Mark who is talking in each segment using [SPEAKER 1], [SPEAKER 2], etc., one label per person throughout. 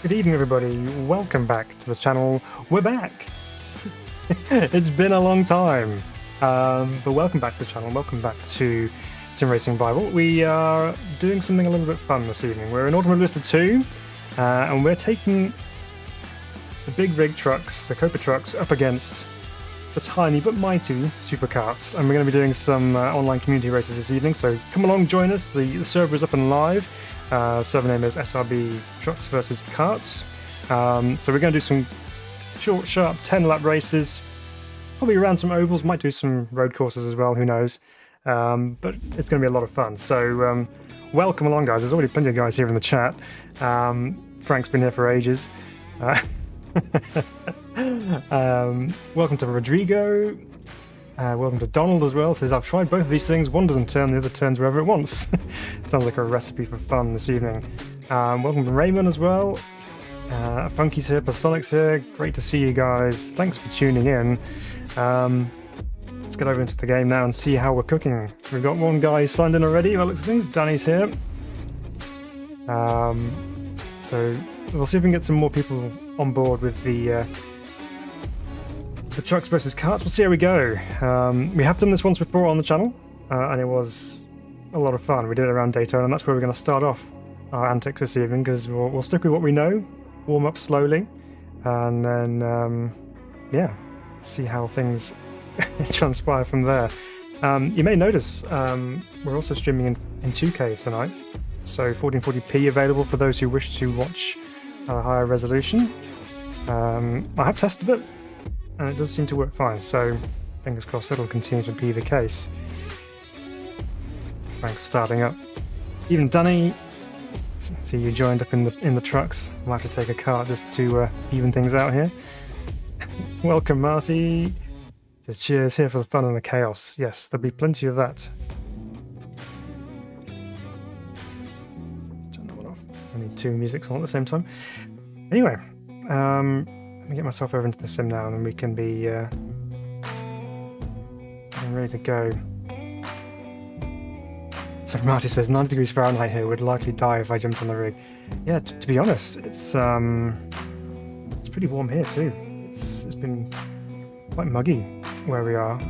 [SPEAKER 1] Good evening, everybody. Welcome back to the channel. We're back. It's been a long time, but welcome back to the channel. Welcome back to Sim Racing Bible. We are doing something a little bit fun this evening. We're in Automobilista 2, and we're taking the big rig trucks, the Copa Trucks, up against the tiny but mighty Super Karts. And we're going to be doing some online community races this evening. So come along, join us. The server is up and live. Server name is SRB Trucks Vs Karts. So we're going to do some short, sharp 10-lap races, probably around some ovals, might do some road courses as well, who knows. But it's going to be a lot of fun. So welcome along, guys. There's already plenty of guys here in the chat. Frank's been here for ages. Welcome to Rodrigo. Welcome to Donald as well. Says, I've tried both of these things. One doesn't turn, the other turns wherever it wants. Sounds like a recipe for fun this evening. Welcome to Raymond as well. Funky's here, Personic's here. Great to see you guys. Thanks for tuning in. Let's get over into the game now and see how we're cooking. We've got one guy signed in already. By the looks of things, Danny's here. So we'll see if we can get some more people on board with the Trucks versus Karts. We'll see how we go. We have done this once before on the channel, and it was a lot of fun. We did it around Daytona, and that's where we're going to start off our antics this evening, because we'll stick with what we know, warm up slowly, and then, yeah, see how things transpire from there. You may notice we're also streaming in 2K tonight, so 1440p available for those who wish to watch a higher resolution. I have tested it, and it does seem to work fine, so fingers crossed it'll continue to be the case. Thanks, starting up. Even Danny, see you joined up in the trucks. We'll have to take a cart just to even things out here. Welcome, Marty. Says cheers, here for the fun and the chaos. Yes, there'll be plenty of that. Let's turn that one off. I need two musics on at the same time. Anyway, let me get myself over into the sim now, and then we can be ready to go. So Marty says 90 degrees Fahrenheit here, would likely die if I jumped on the rig. Yeah, to be honest, it's pretty warm here too. It's been quite muggy where we are.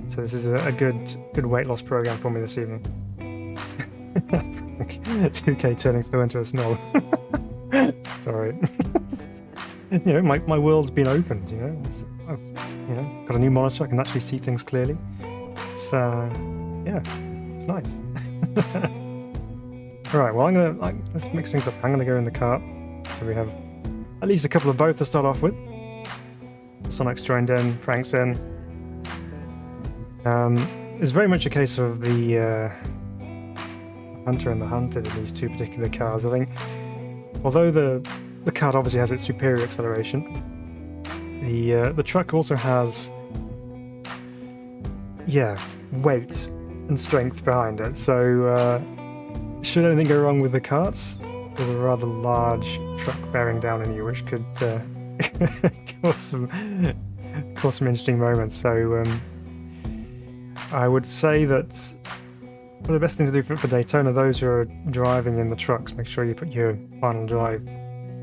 [SPEAKER 1] So this is a good weight loss program for me this evening. 2K turning Phil into a snob. Sorry. You know, my world's been opened, you know. Got a new monitor, I can actually see things clearly. It's yeah, it's nice. Alright, well let's mix things up. I'm gonna go in the cart. So we have at least a couple of both to start off with. Sonic's joined in, Frank's in. It's very much a case of the hunter and the hunted in these two particular cars. I think, although the kart obviously has its superior acceleration, the truck also has, yeah, weight and strength behind it. So should anything go wrong with the karts, there's a rather large truck bearing down on you, which could cause some interesting moments. So I would say that one of the best things to do for Daytona, those who are driving in the trucks, make sure you put your final drive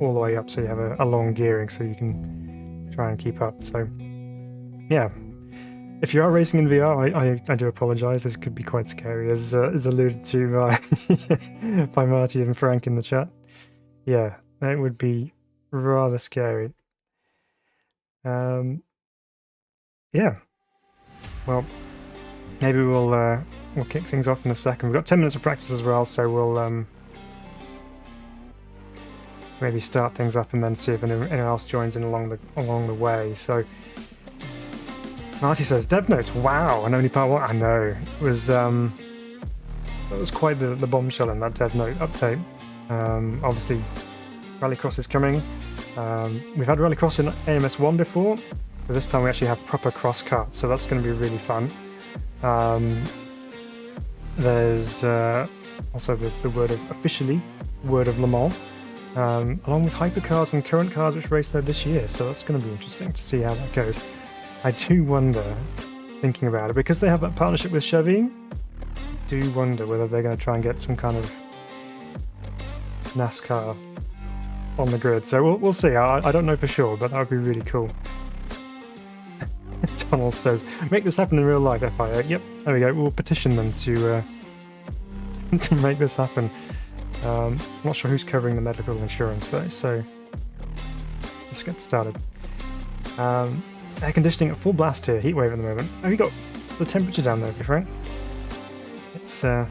[SPEAKER 1] all the way up so you have a long gearing so you can try and keep up. So yeah, if you are racing in VR, I do apologise, this could be quite scary, as alluded to by Marty and Frank in the chat. Yeah, that would be rather scary. Yeah, well, maybe we'll kick things off in a second. We've got 10 minutes of practice as well, so we'll maybe start things up and then see if anyone else joins in along the way. So Marty says dev notes. Wow, and only part one. I know, it was that was quite the bombshell in that dev note update. Obviously, Rallycross is coming. We've had Rallycross in AMS1 before, but this time we actually have proper cross karts, so that's going to be really fun. There's also the word of Le Mans, along with hypercars and current cars which race there this year, so that's going to be interesting to see how that goes. I do wonder, thinking about it, because they have that partnership with Chevy, I do wonder whether they're going to try and get some kind of NASCAR on the grid. So we'll see. I don't know for sure, but that would be really cool. Donald says, make this happen in real life, FIA. Yep, there we go. We'll petition them to to make this happen. I'm not sure who's covering the medical insurance though, so let's get started. Air conditioning at full blast here, heat wave at the moment. Have you got the temperature down there, Frank? It's yeah,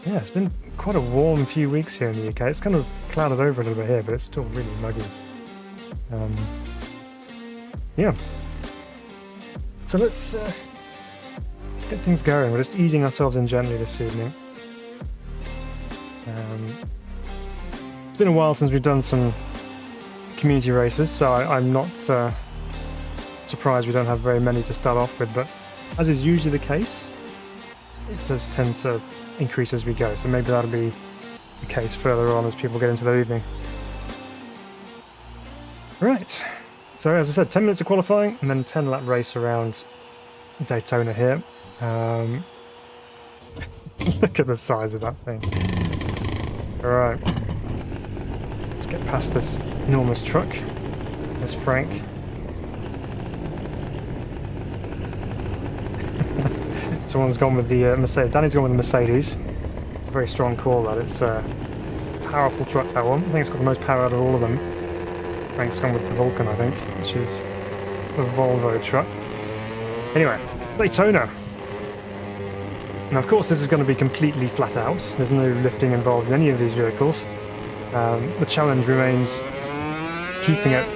[SPEAKER 1] it's been quite a warm few weeks here in the UK. It's kind of clouded over a little bit here, but it's still really muggy. Yeah. So let's get things going. We're just easing ourselves in gently this evening. It's been a while since we've done some community races, so I'm not surprised we don't have very many to start off with, but as is usually the case, it does tend to increase as we go, so maybe that'll be the case further on as people get into their evening. Right, so as I said, 10 minutes of qualifying and then a 10-lap race around Daytona here. Look at the size of that thing. Alright, let's get past this enormous truck. There's Frank. Someone's gone with the Mercedes. Danny's gone with the Mercedes. It's a very strong call, that. It's a powerful truck, that one. I think it's got the most power out of all of them. Frank's gone with the Vulcan, I think, which is the Volvo truck. Anyway, Daytona. Now, of course, this is going to be completely flat out. There's no lifting involved in any of these vehicles. The challenge remains keeping it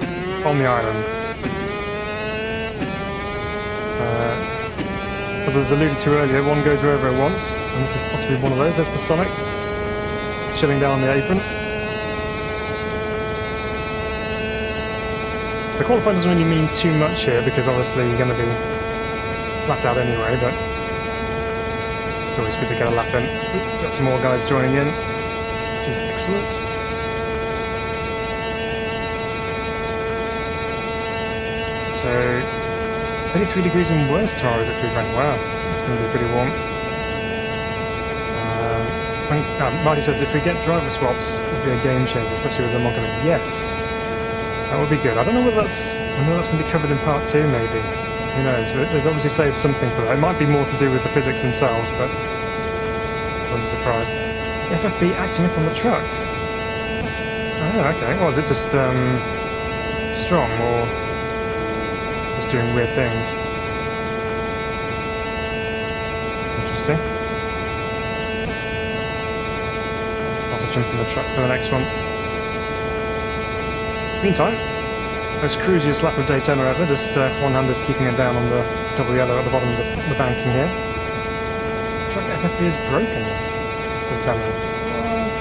[SPEAKER 1] on the island. As I was alluded to earlier, one goes wherever it wants, and this is possibly one of those. There's Sonic chilling down on the apron. The qualifying doesn't really mean too much here because obviously you're going to be flat out anyway, but it's always good to get a lap in. Got some more guys joining in, which is excellent. So 33 degrees and worse tomorrow is it food rank. Wow, it's going to be pretty warm. Marty says if we get driver swaps, it will be a game changer, especially with the Montgomery. Yes, that would be good. I don't know whether that's going to be covered in part 2, maybe. Who knows? They've obviously saved something for that. It might be more to do with the physics themselves, but I wouldn't be surprised. FFB acting up on the truck. Oh, okay. Well, is it just strong or just doing weird things? Interesting. I'll jump in the truck for the next one. Meantime, most cruisiest lap of Daytona ever, just one-handed keeping it down on the double yellow at the bottom of the banking here. Truck FFB is broken. This time around. What?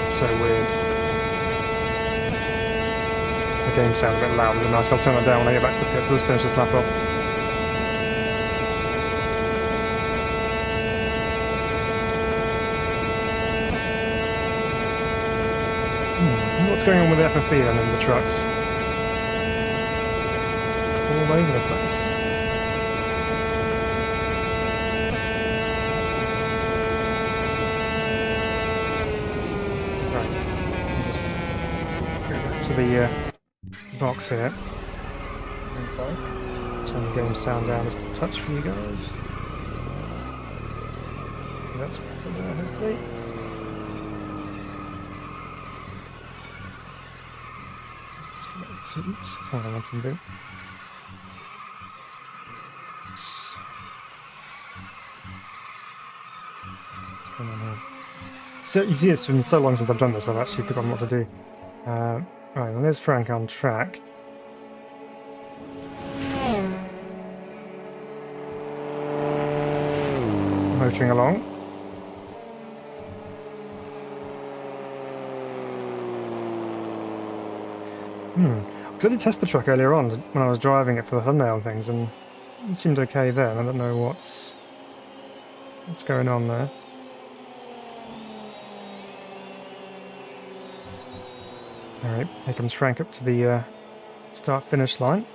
[SPEAKER 1] It's so weird. The game sounds a bit loud and nice. I'll turn that down when I get back to the pits, so let's finish this lap off. What's going on with the FFB then in the trucks? It's all over the place. Right, I'll just go back to the box here. Inside. Turn the game sound down just a touch for you guys. That's better there, hopefully. Oops, that's not what I wanted to do. What's going on here? So you see, it's been so long since I've done this, I've actually forgotten what to do. Right, well, there's Frank on track. Motoring along. I did test the truck earlier on when I was driving it for the thumbnail and things, and it seemed okay then. I don't know what's going on there. Alright, here comes Frank up to the start-finish line.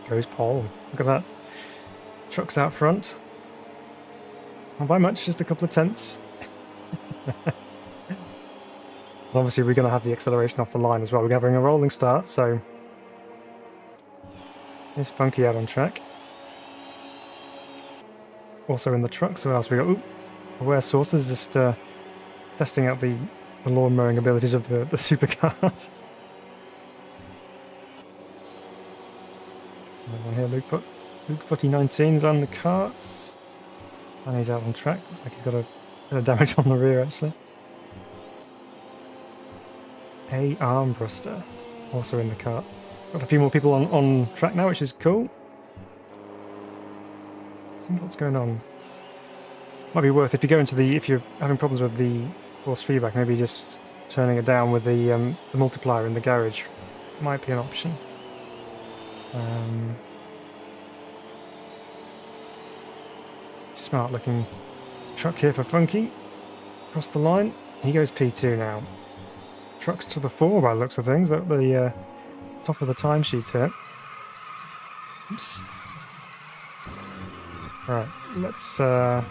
[SPEAKER 1] Goes Paul. Look at that. Truck's out front. Not by much, just a couple of tenths. Obviously, we're going to have the acceleration off the line as well. We're having a rolling start, so it's Funky out on track. Also in the trucks, what else we got? Ooh, Aware Sources just testing out the lawn mowing abilities of the Super Karts. Another one here, Luke Footy 19's on the karts. And he's out on track. Looks like he's got a bit of damage on the rear, actually. A Armbruster, also in the kart. Got a few more people on track now, which is cool. See what's going on. Might be worth, if you're having problems with the force feedback, maybe just turning it down with the multiplier in the garage might be an option. Smart looking truck here for Funky. Across the line, he goes P2 now. Trucks to the 4 by the looks of things, at the top of the timesheet here. Oops. Right, let's advance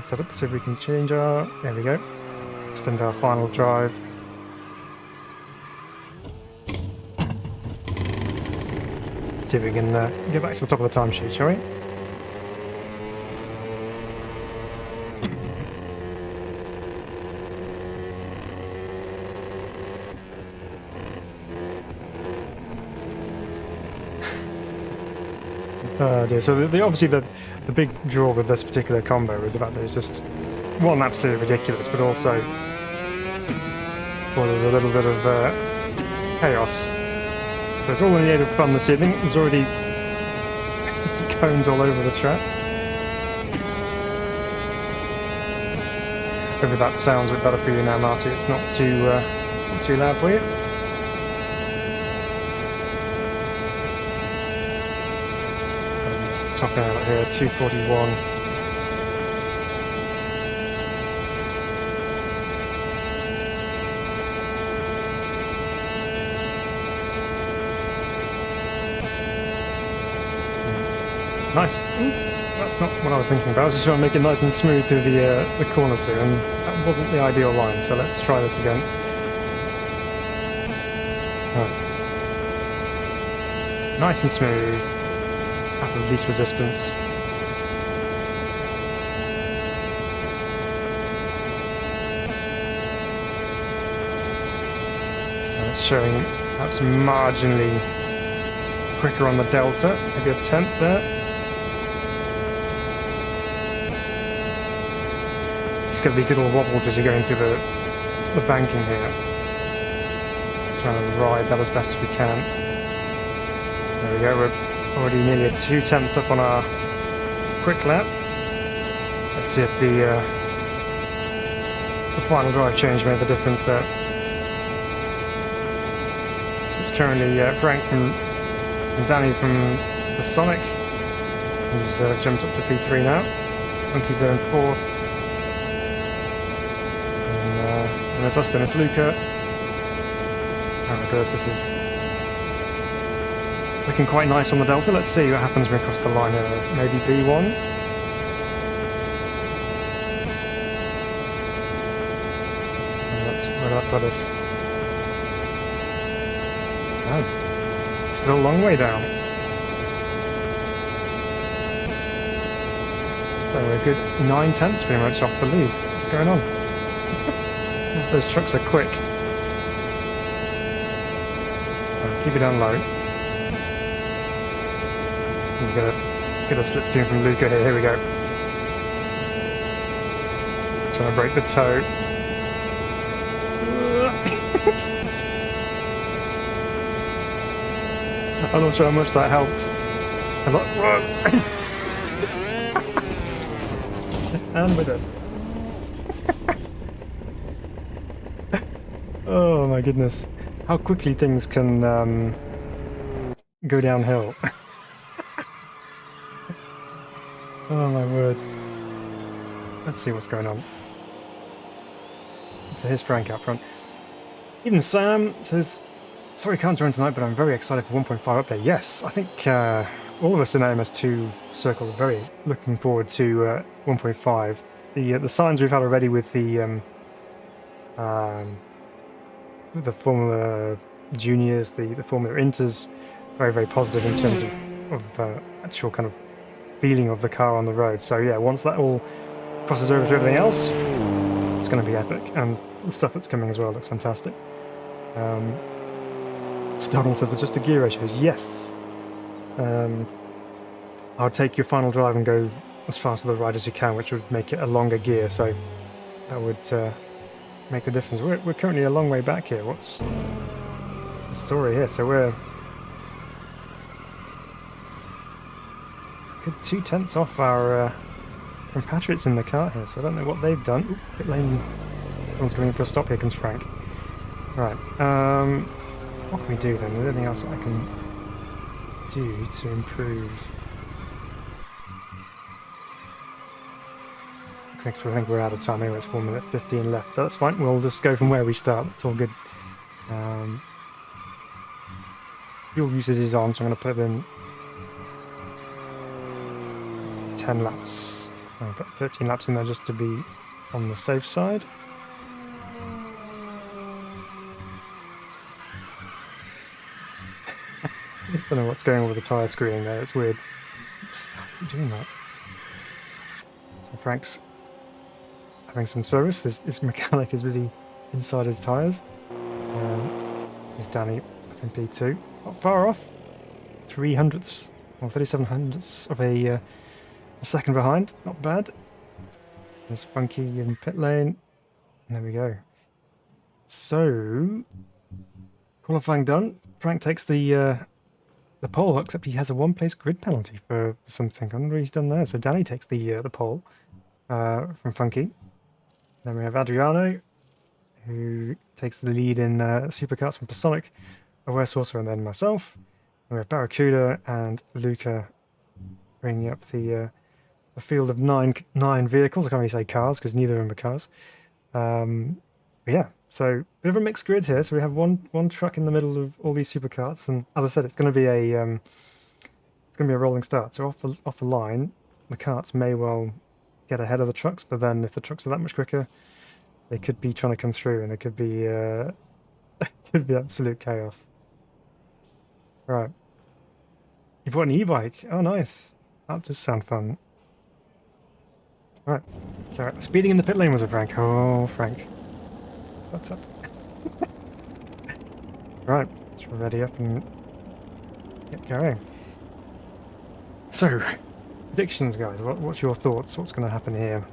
[SPEAKER 1] setup, see if we can change our... There we go. Extend our final drive. See if we can get back to the top of the timesheet, shall we? Dear. So obviously the big draw with this particular combo is the fact that it's just, one, absolutely ridiculous, but also causes a little bit of chaos. So it's all in the aid of fun this evening. There's already cones all over the track. Hopefully that sounds a bit better for you now, Marty. It's not too loud for you. Top out here, 241. Nice. Ooh, that's not what I was thinking about. I was just trying to make it nice and smooth through the corners here, and that wasn't the ideal line. So let's try this again. Right. Nice and smooth. Path of least resistance. So it's showing perhaps marginally quicker on the delta, maybe a tenth there. It's got these little wobbles as you're going through the banking here. Trying to ride that as best as we can. There we go, we're already nearly at 2 tenths up on our quick lap. Let's see if the final drive change made the difference there. So it's currently Frank and Danny from the Sonic, who's jumped up to P3 now. Funky's there in 4th. And there's us then, it's Luca. Oh my goodness, this is looking quite nice on the delta. Let's see what happens when we cross the line here. Maybe B1. And that's where that got us. Oh, it's still a long way down. So we're a good 9 tenths pretty much off the lead. What's going on? Those trucks are quick. Right, keep it down low. Get a slip tune from Luca here. Here we go. Trying to break the toe. I'm not sure how much that helped. And we're done. Oh my goodness. How quickly things can go downhill. Oh my word. Let's see what's going on. So here's Frank out front. Even Sam says, sorry can't join tonight, but I'm very excited for 1.5 update. Yes, I think all of us in AMS2 circles are very looking forward to 1.5. The signs we've had already with the Formula Juniors, the Formula Inters, very, very positive in terms of actual kind of feeling of the car on the road. So yeah, once that all crosses over to everything else, it's going to be epic, and the stuff that's coming as well looks fantastic. So Donald says, adjust the gear ratios. Yes. I would take your final drive and go as far to the right as you can, which would make it a longer gear, so that would make the difference. We're currently a long way back here. What's the story here? So we're good 2/10 off our compatriots in the car here, so I don't know what they've done. Ooh, pit lane. Someone's coming in for a stop. Here comes Frank. Right. What can we do then? Is there anything else that I can do to improve? I think we're out of time anyway. It's 1 minute 15 left, so that's fine. We'll just go from where we start. That's all good. Fuel usage is on, so I'm going to put in 10 laps. I'll put 13 laps in there just to be on the safe side. I don't know what's going on with the tyre screening there, it's weird. Oops, how are you doing that? So Frank's having some service. This mechanic is busy inside his tyres. There's Danny up in P2. Not far off. 300ths, or 3700ths of a second behind. Not bad. There's Funky in pit lane. And there we go. So, qualifying done. Frank takes the pole, except he has a one-place grid penalty for something. I wonder what he's done there. So Danny takes the pole from Funky. Then we have Adriano, who takes the lead in Super Karts from Pasonic, Aware Saucer, and then myself. And we have Barracuda and Luca bringing up the field of nine vehicles. I can't really say cars because neither of them are cars. But yeah, so bit of a mixed grid here. So we have one truck in the middle of all these Super Karts, and as I said, it's going to be a rolling start. So off the line, the karts may well get ahead of the trucks, but then if the trucks are that much quicker, they could be trying to come through, and it could be could be absolute chaos. Right, you bought an e-bike. Oh, nice. That does sound fun. Right, let's carry on. Speeding in the pit lane was it, Frank? Oh, Frank. Tut. Right, let's ready up and get going. So, predictions, guys. What's your thoughts? What's going to happen here?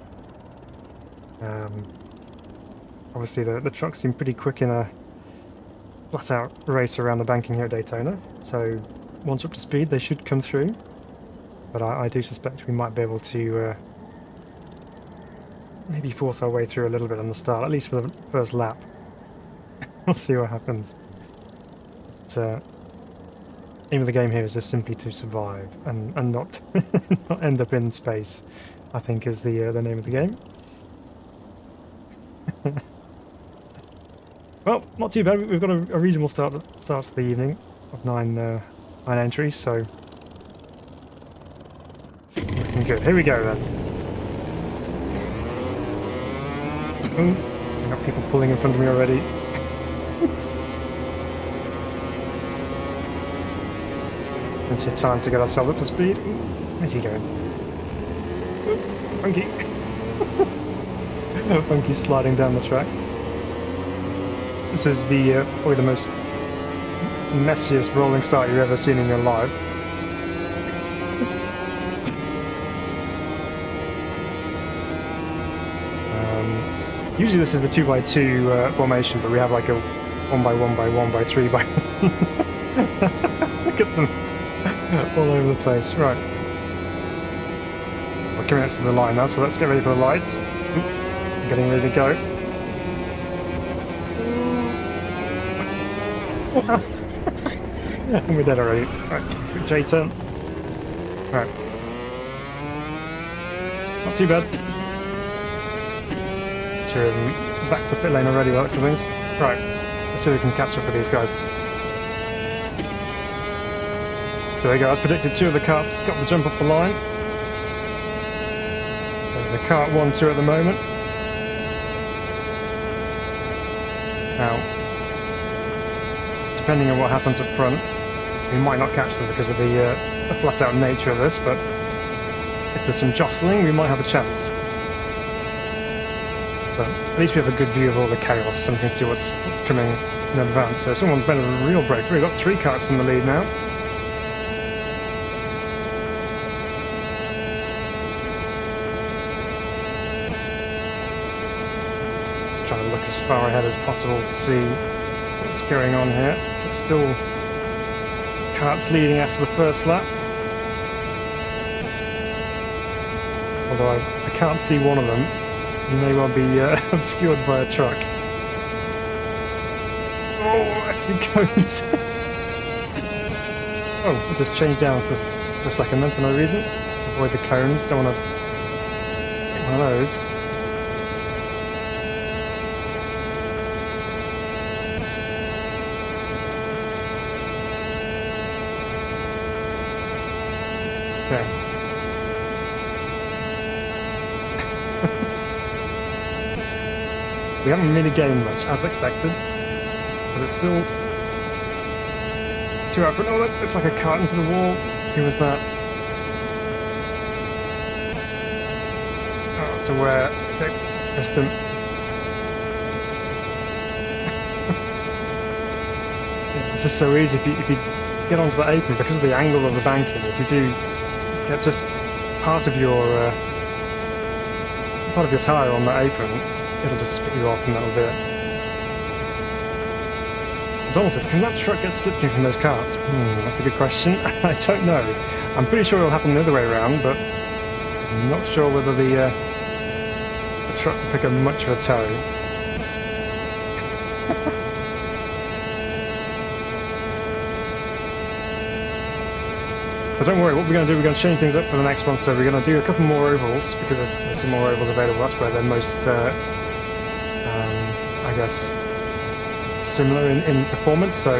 [SPEAKER 1] Obviously, the trucks seem pretty quick in a flat-out race around the banking here at Daytona. So, once up to speed, they should come through. But I do suspect we might be able to maybe force our way through a little bit on the start, at least for the first lap. We'll see what happens. But, aim of the game here is just simply to survive and not not end up in space, I think is the name of the game. Well, not too bad. We've got a reasonable start to the evening of nine entries, so looking good. Here we go then. I've got people pulling in front of me already. Plenty of time to get ourselves up to speed. Where's he going? Funky. Funky's sliding down the track. This is the probably the most messiest rolling start you've ever seen in your life. Usually this is the 2x2 formation, but we have like a 1x1x1x3 Look at them all over the place. Right, we're coming up to the line now, so let's get ready for the lights. Getting ready to go. And we're dead already. Right, quick J turn. Right, not too bad. Two of them back to the pit lane already, looks of things. Right, let's see if we can catch up with these guys. There we go, as predicted, 2 of the karts got the jump off the line. So there's a kart 1-2 at the moment. Now, depending on what happens up front, we might not catch them because of the flat-out nature of this, but if there's some jostling, we might have a chance. But at least we have a good view of all the chaos, and we can see what's coming in advance. So someone's better than a real breakthrough. We've got 3 karts in the lead now. Just trying to look as far ahead as possible to see what's going on here. So it's still karts leading after the first lap. Although I can't see one of them. He may well be obscured by a truck. Oh, I see cones. Oh, I just changed down for a second then for no reason. To avoid the cones, don't want to hit one of those. Okay. We haven't really gained much, as expected, but it's still 2 out front. Oh, that looks like a kart into the wall. Who was that? Oh, it's a rare. Okay, missed him. This is so easy if you get onto the apron because of the angle of the banking. If you do get just part of your tyre on that apron, it'll just spit you off and that'll do it. Donald says, can that truck get slipstream from those karts? That's a good question. I don't know. I'm pretty sure it'll happen the other way around, but I'm not sure whether the truck will pick up much of a tow. So don't worry, what we're going to do, we're going to change things up for the next one. So we're going to do a couple more ovals, because there's some more ovals available. That's where they're most I guess, similar in performance. So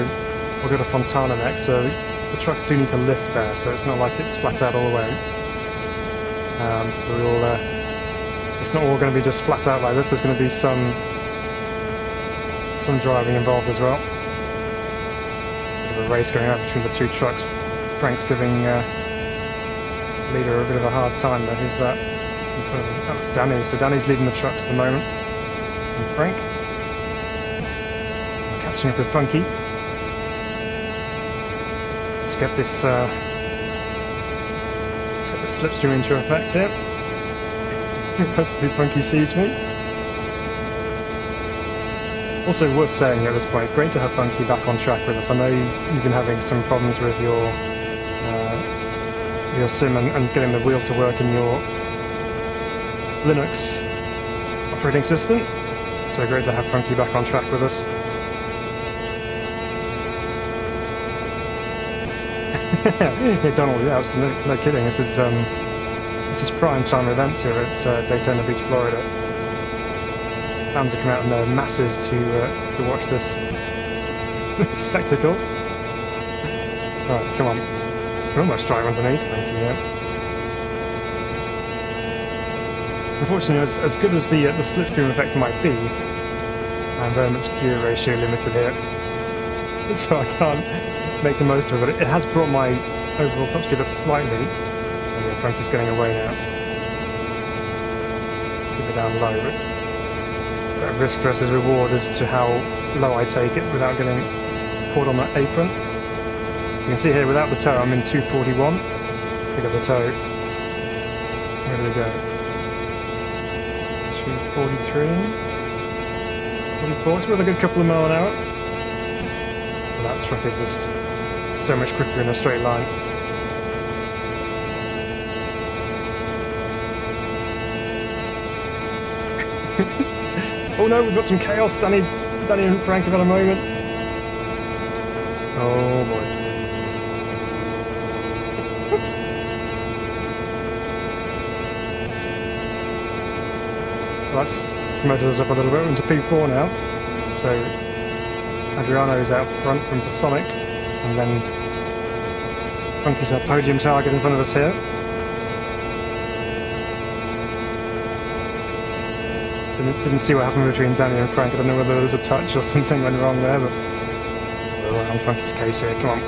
[SPEAKER 1] we'll go to Fontana next. So the trucks do need to lift there, so it's not like it's flat out all the way. It's not all going to be just flat out like this. There's going to be some driving involved as well. There's a race going on between the 2 trucks. Frank's giving leader a bit of a hard time there. Who's that? That was Danny. So Danny's leading the trucks at the moment. And Frank. Catching up with Funky. Let's get this slipstream into effect here. Hopefully Funky sees me. Also worth saying at this point, great to have Funky back on track with us. I know you've been having some problems with your sim and getting the wheel to work in your Linux operating system. So great to have Funky back on track with us. Yeah, Donald, yeah, absolutely, no kidding. This is prime time event here at Daytona Beach, Florida. Fans are coming out in their masses to watch this spectacle. Alright, come on. We almost drive underneath, thank you. Yeah. Unfortunately, as good as the slipstream effect might be, I'm very much gear ratio limited here, so I can't make the most of it. But it has brought my overall top speed up slightly. Oh, yeah, Frankie's getting away now. Keep it down low, but it's that risk versus reward as to how low I take it without getting caught on that apron. So you can see here, without the tow, I'm in 241. Pick up the tow. Where do we go? 243. 44. It's worth a good couple of miles an hour. And that truck is just so much quicker in a straight line. Oh no, we've got some chaos. Danny and Frank have had a moment. Oh boy. Well, that's promoted us up a little bit into P4 now. So Adriano's out front from Sonic, and then Funky's our podium target in front of us here. Didn't see what happened between Danny and Frank. I don't know whether there was a touch or something went wrong there, but we're on Funky's case here. Come on.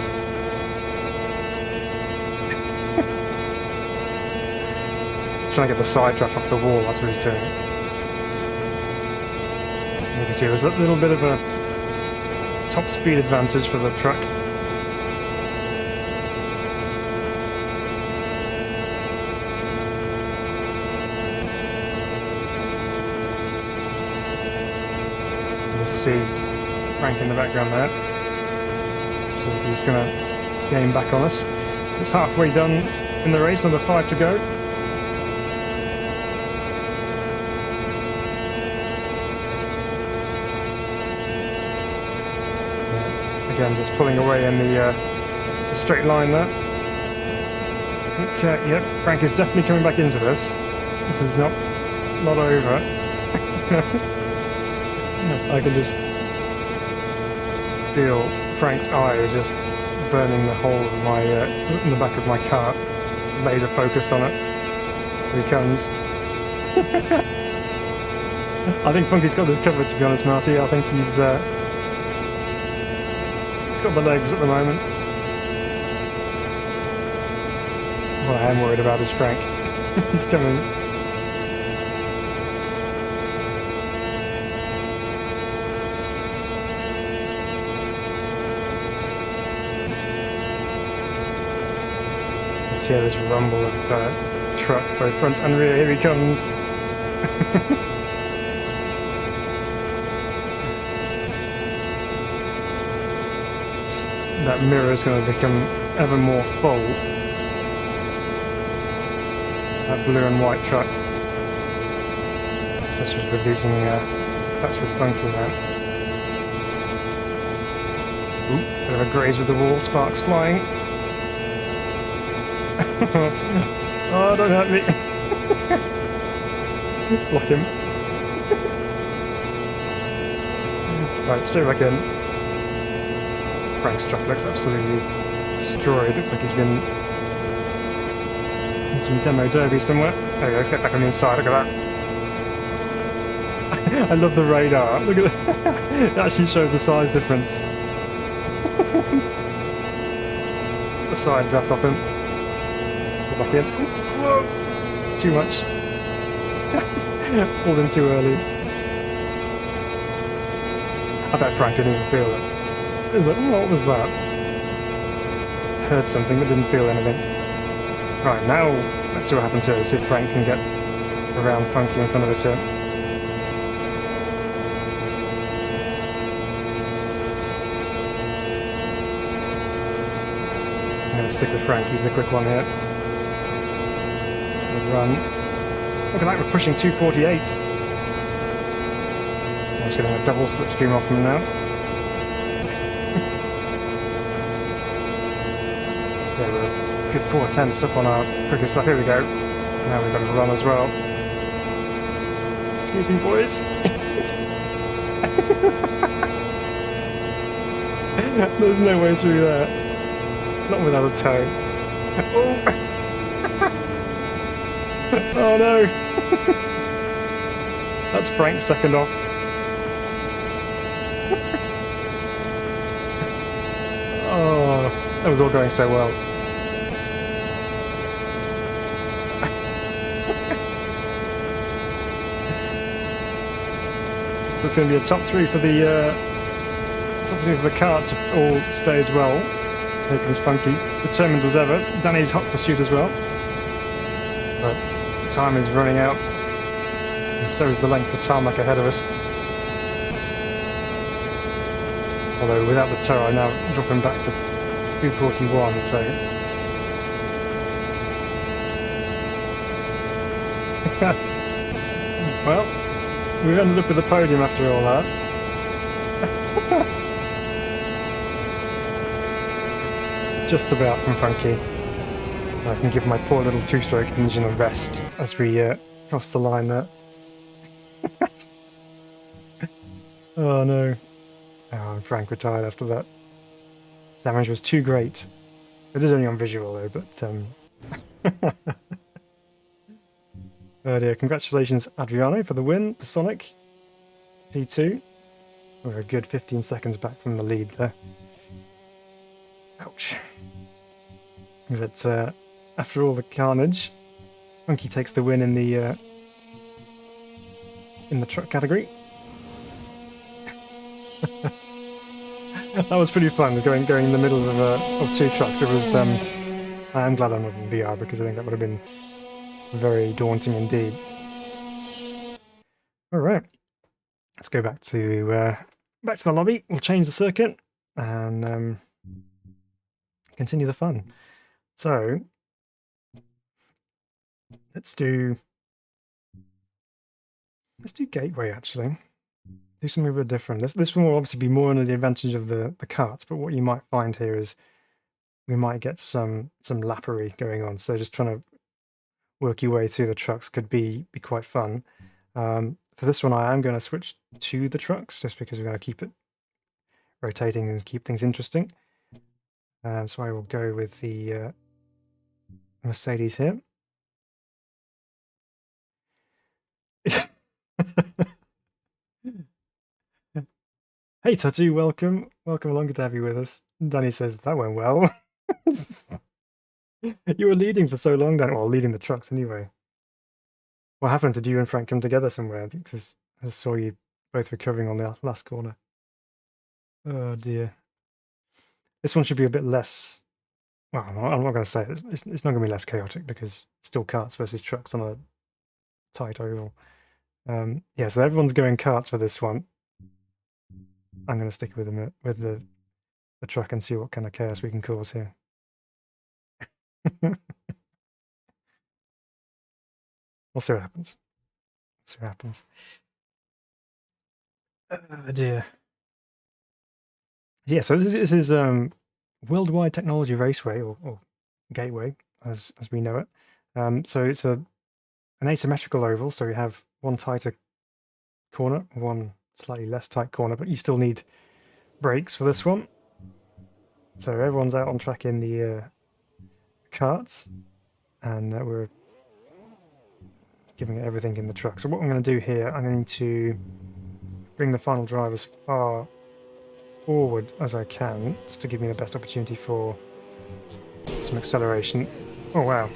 [SPEAKER 1] He's trying to get the side draft off the wall. That's what he's doing. And you can see there's a little bit of a top speed advantage for the truck. See Frank in the background there. So he's going to gain back on us. It's halfway done in the race, number 5 to go. Yeah. Again, just pulling away in the straight line there. Okay, yep, Frank is definitely coming back into this. This is not over. I can just feel Frank's eyes just burning the hole of my in the back of my car. Laser focused on it. Here he comes. I think Funky's got this covered, to be honest, Marty. I think he's got the legs at the moment. What I am worried about is Frank. He's coming. See how this rumble of truck, both front and rear. Here he comes. That mirror is going to become ever more full. That blue and white truck. This was reducing touch with Funky now. Ooh, bit of a graze with the wall, sparks flying. Oh, don't hurt me. Block him. Right, straight back in. Frank's truck looks absolutely destroyed. Looks like he's been in some demo derby somewhere. There we go, let's get back on the inside. Look at that. I love the radar. Look at that. It actually shows the size difference. The side draft off him. Back in. Whoa! Too much. Pulled in too early. I bet Frank didn't even feel it. He was like, oh, what was that? Heard something but didn't feel anything. Right, now let's see what happens here. Let's see if Frank can get around Funky in front of us here. I'm going to stick with Frank. He's the quick one here. Run. Look at that, we're pushing 248. I'm just getting a double slipstream off him now. Yeah, we're a good 4/10 up on our quickest lap. Here we go. Now we've got to run as well. Excuse me, boys. There's no way through there. Not without a toe. Oh. Oh no! That's Frank's second off. Oh, that was all going so well. So it's going to be a top three for the karts if all stays well. Here comes Funky, determined as ever. Danny's hot pursuit as well. But time is running out, and so is the length of tarmac ahead of us. Although without the tow, I'm now dropping back to 241, so... Well, we've ended up with a podium after all that. Just about from Funky. I can give my poor little two-stroke engine a rest as we cross the line there. Oh no. Oh, and Frank retired after that. Damage was too great. It is only on visual though, but oh dear, congratulations Adriano for the win for Sonic. P2. We're a good 15 seconds back from the lead there. Ouch. But after all the carnage, Funky takes the win in the truck category. That was pretty fun, going in the middle of two trucks. It was. I am glad I'm not in VR because I think that would have been very daunting indeed. All right, let's go back to the lobby. We'll change the circuit and continue the fun. So let's do Gateway actually. Do something a bit different. This one will obviously be more under the advantage of the carts, but what you might find here is we might get some lappery going on. So just trying to work your way through the trucks could be quite fun. For this one, I am going to switch to the trucks just because we're going to keep it rotating and keep things interesting. So I will go with the Mercedes here. Hey Tattoo, welcome along, good to have you with us. Danny says that went well. You were leading for so long, Danny. Well, leading the trucks anyway. What happened? Did you and Frank come together somewhere? I think I saw you both recovering on the last corner. Oh dear. This one should be a bit less. Well, I'm not going to say it. It's not going to be less chaotic because it's still karts versus trucks on a tight oval. Yeah, so everyone's going karts for this one. I'm going to stick with them with the truck and see what kind of chaos we can cause here. We'll see what happens. See what happens. Oh dear. Yeah, so this is Worldwide Technology Raceway or Gateway as we know it. So it's an asymmetrical oval, so you have one tighter corner, one slightly less tight corner, but you still need brakes for this one. So everyone's out on track in the karts, and we're giving it everything in the truck. So what I'm going to do here, I'm going to bring the final drive as far forward as I can, just to give me the best opportunity for some acceleration. Oh wow,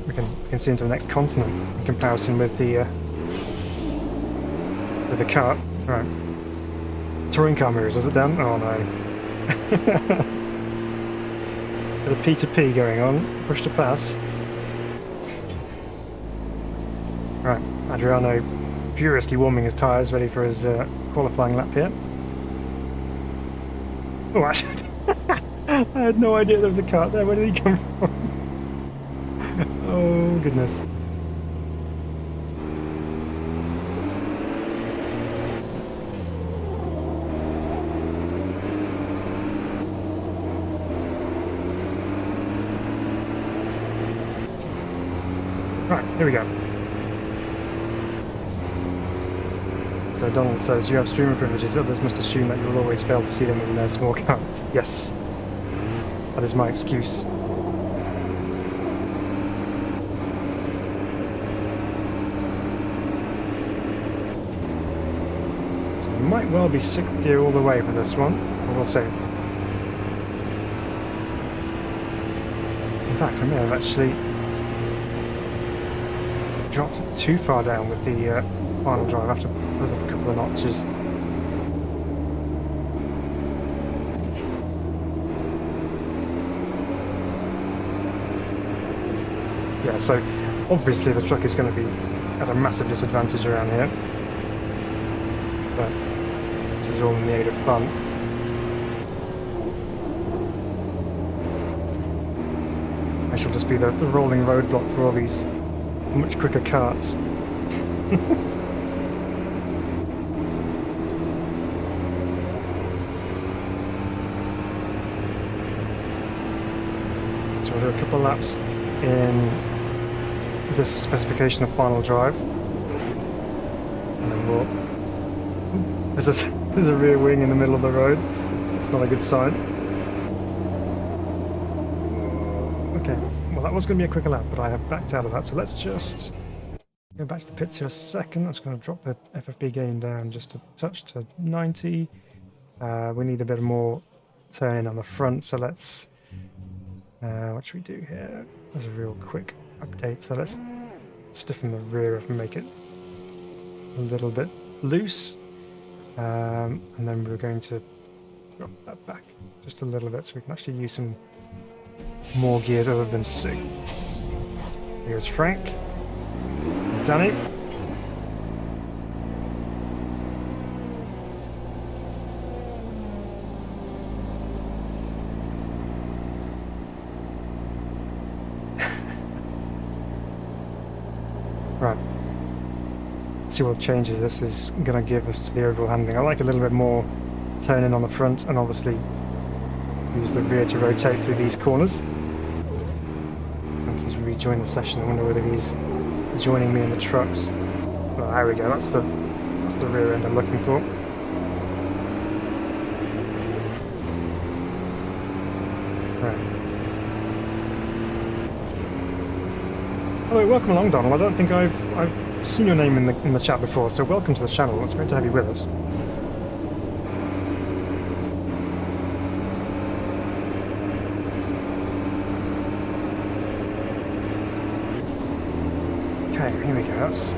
[SPEAKER 1] we can see into the next continent in comparison with the kart. Right, touring car mirrors, was it done? Oh no. Bit of P2P going on, push to pass. Right, Adriano furiously warming his tyres, ready for his qualifying lap here. Oh, actually, I had no idea there was a kart there. Where did he come from? Oh, goodness. Right, here we go. So Donald says, you have streamer privileges, others must assume that you will always fail to see them in their small carts. Yes, that is my excuse. So we might well be 6th gear all the way for this one, but we'll see. In fact, I may have actually dropped it too far down with the final drive. I have to put up a couple of notches. Yeah, so obviously the truck is going to be at a massive disadvantage around here, but this is all in the aid of fun. I shall just be the rolling roadblock for all these much quicker karts. So we'll do a couple of laps in this specification of final drive, and then we'll. There's a rear wing in the middle of the road. It's not a good sign. Okay, well that was going to be a quicker lap, but I have backed out of that, so let's just go back to the pits here a second. I'm just going to drop the FFB gain down just a touch to 90. We need a bit more turn in on the front, so let's... what should we do here? There's a real quick update, so let's stiffen the rear up and make it a little bit loose. And then we're going to drop that back just a little bit so we can actually use some more gears other than 6. Here's Frank. Danny. Right. Let's see what changes this is going to give us to the overall handling. I like a little bit more turn in on the front and obviously use the rear to rotate through these corners. I think he's rejoined the session. I wonder whether he's joining me in the trucks. Well, there we go. That's the rear end I'm looking for. Right. Hello, welcome along, Donald. I don't think I've seen your name in the chat before, so welcome to the channel. It's great to have you with us. Okay, here we go. That's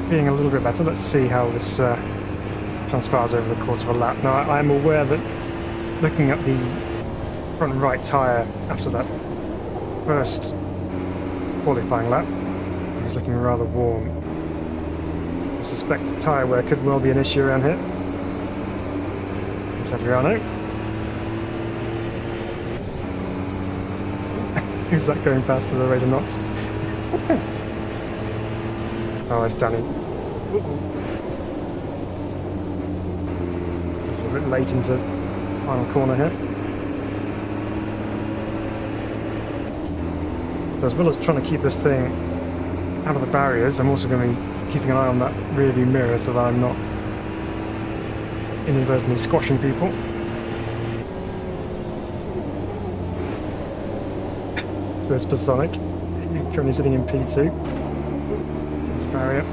[SPEAKER 1] being a little bit better. Let's see how this transpires over the course of a lap. Now, I'm aware that looking at the front right tyre after that first qualifying lap, it was looking rather warm. I suspect tyre wear could well be an issue around here. Thanks, Adriano. Who's that going past at the rate of knots? Oh, it's Danny. It's a little bit late into the final corner here. So as well as trying to keep this thing out of the barriers, I'm also going to be keeping an eye on that rear view mirror so that I'm not inadvertently squashing people. So there's Pasonic, currently sitting in P2. Barrier.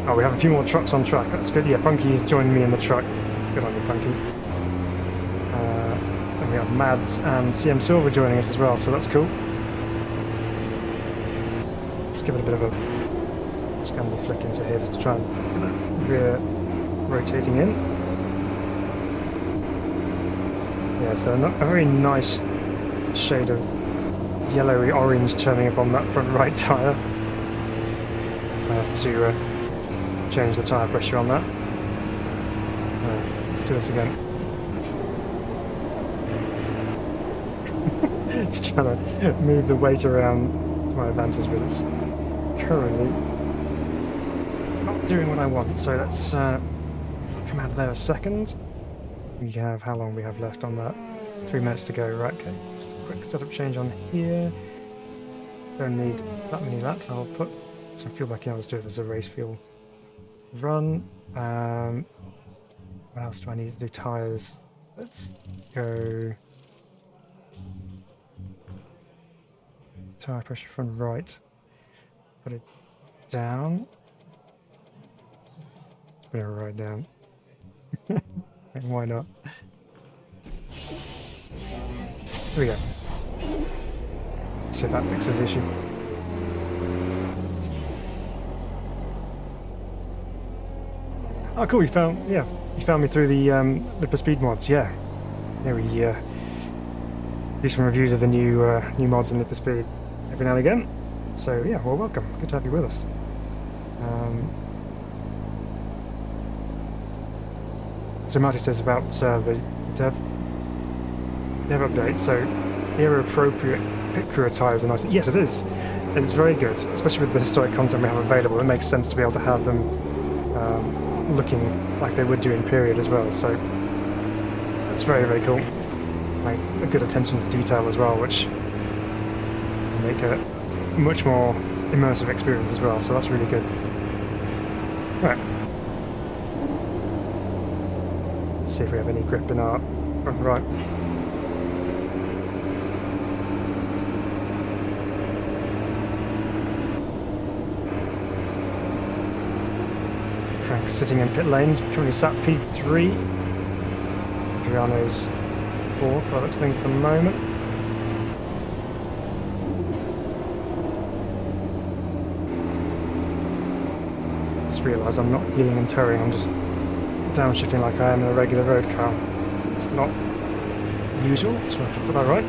[SPEAKER 1] Oh, we have a few more trucks on track. That's good. Yeah, Funky's joined me in the truck. Good on you, Funky. And we have Mads and CM Silver joining us as well, so that's cool. Let's give it a bit of a scandal flick into here just to try and get that rear rotating in. Yeah, so a very nice shade of yellowy orange turning up on that front right tyre. I have to change the tyre pressure on that. Let's do this again. It's trying to move the weight around to my advantage, but it's currently not doing what I want. So let's come out of there a second. We have, how long we have left on that? 3 minutes to go, right, okay. Just a quick setup change on here. Don't need that many laps, I'll put some fuel back in. I'll just do it as a race fuel run. What else do I need to do? Tyres. Let's go. Tyre pressure front right. Put it down. Let's put it right down. Why not? Here we go. Let's see if that fixes the issue. Oh, cool! You found me through the Lipper Speed mods. Yeah, we do some reviews of the new mods in Lipper Speed every now and again. So yeah, well, welcome. Good to have you with us. So Marty says about the dev update. So era-appropriate pit crew tyres are nice. Yes, it is. It's very good, especially with the historic content we have available. It makes sense to be able to have them looking like they would do in period as well. So that's very, very cool. Like a good attention to detail as well, which will make a much more immersive experience as well. So that's really good. Right. Let's see if we have any grip in our front right. Frank's sitting in pit lane, currently sat P3. Adriano's 4th, by the looks of things at the moment. Just realised I'm not heeling and towing, I'm just downshifting like I am in a regular road car. It's not usual, so I have to put that right.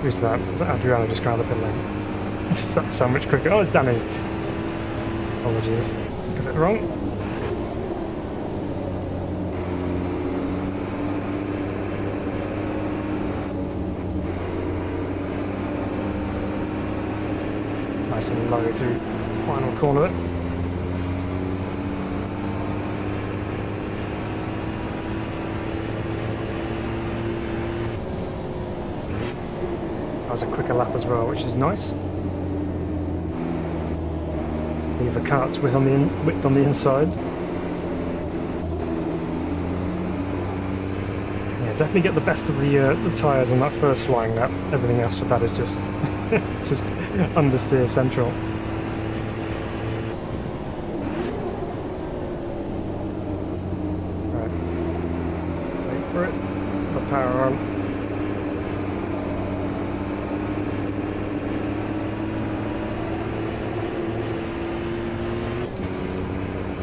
[SPEAKER 1] Who's that? Is that Adriano just going out of the pit lane? That's so much quicker. Oh, it's Danny. Apologies. Got it wrong. Nice and low through the final corner of it. That was a quicker lap as well, which is nice. Leave the karts width on the inside. Yeah, definitely get the best of the tyres on that first flying lap. Everything else with that is just it's just understeer central. Right, wait for it. The power on.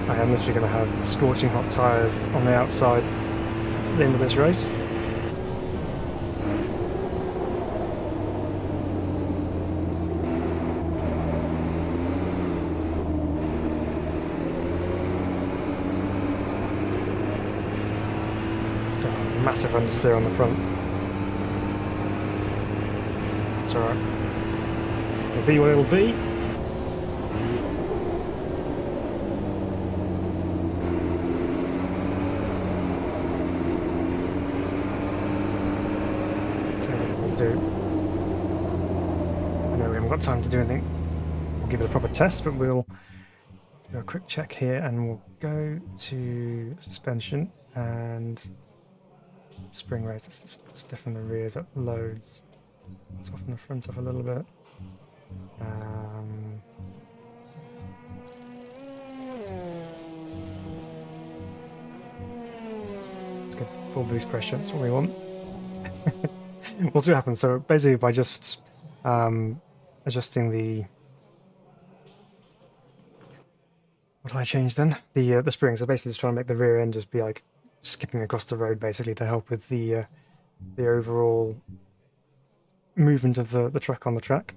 [SPEAKER 1] I am literally going to have scorching hot tyres on the outside at the end of this race. Still a massive understeer on the front. It's alright. It'll be what it'll be. Time to do anything. We'll give it a proper test, but we'll do a quick check here and we'll go to suspension and spring rate. Let's stiffen the rears up loads, soften the front up a little bit. Let's get full boost pressure, that's what we want. We'll see what happens. So basically by just adjusting the... What did I change then? The spring. So basically just trying to make the rear end just be like skipping across the road basically to help with the overall movement of the truck on the track.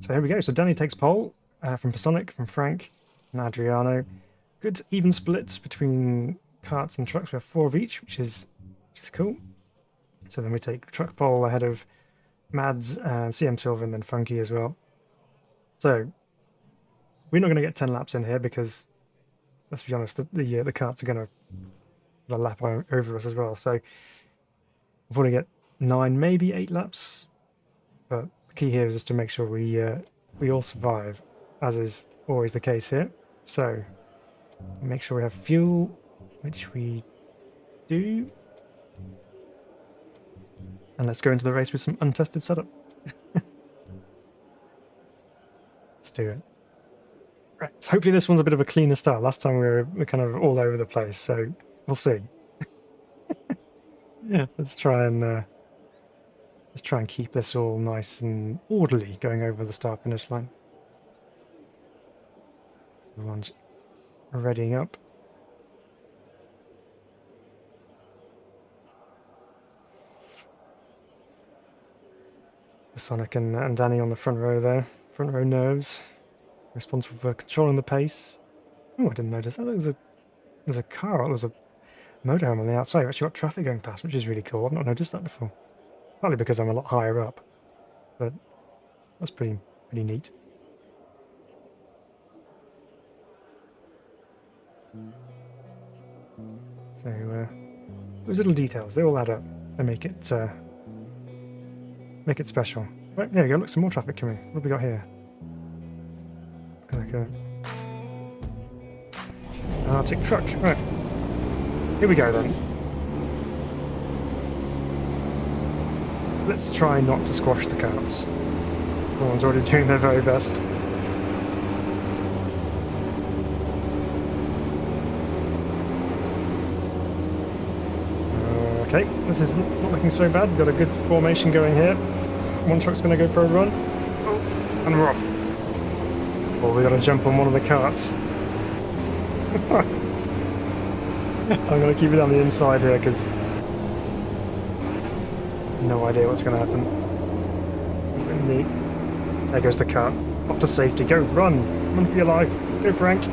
[SPEAKER 1] So here we go. So Danny takes pole from Pasonic, from Frank and Adriano. Good even splits between karts and trucks. We have 4 of each, which is cool. So then we take truck pole ahead of Mads and CM Silver and then Funky as well. So we're not going to get 10 laps in here because, let's be honest, the karts are going to lap over us as well. So we'll probably get 9, maybe 8 laps. But the key here is just to make sure we all survive, as is always the case here. So make sure we have fuel, which we do. And let's go into the race with some untested setup. Let's do it. Right, so hopefully this one's a bit of a cleaner start. Last time we were kind of all over the place, so we'll see. Yeah, let's try and keep this all nice and orderly going over the start finish line. Everyone's readying up. Sonic and Danny on the front row there. Front row nerves. Responsible for controlling the pace. Oh, I didn't notice that. There's a car, there's a motorhome on the outside. We've actually got traffic going past, which is really cool. I've not noticed that before. Partly because I'm a lot higher up. But that's pretty neat. So those little details, they all add up. They make it special. Right, there we go. Look, some more traffic coming. What have we got here? Like a Arctic truck. Right. Here we go then. Let's try not to squash the karts. Everyone's already doing their very best. Okay, this is not looking so bad. We've got a good formation going here. One truck's going to go for a run. Oh, and we're off. Oh, we've got to jump on one of the carts. I'm going to keep it on the inside here because no idea what's going to happen. Neat. There goes the cart. Off to safety. Go, run! Run for your life. Go, Frank.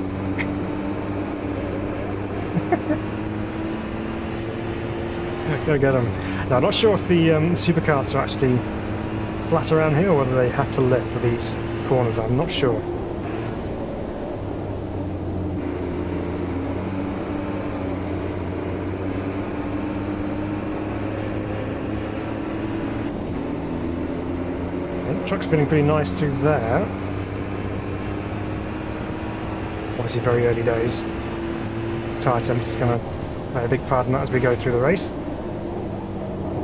[SPEAKER 1] Go get them. Now, I'm not sure if the Super Karts are actually flat around here or whether they have to lip for these corners. I'm not sure. Truck's feeling pretty nice through there. Obviously very early days. Tyre temp is going to play a big part in that as we go through the race.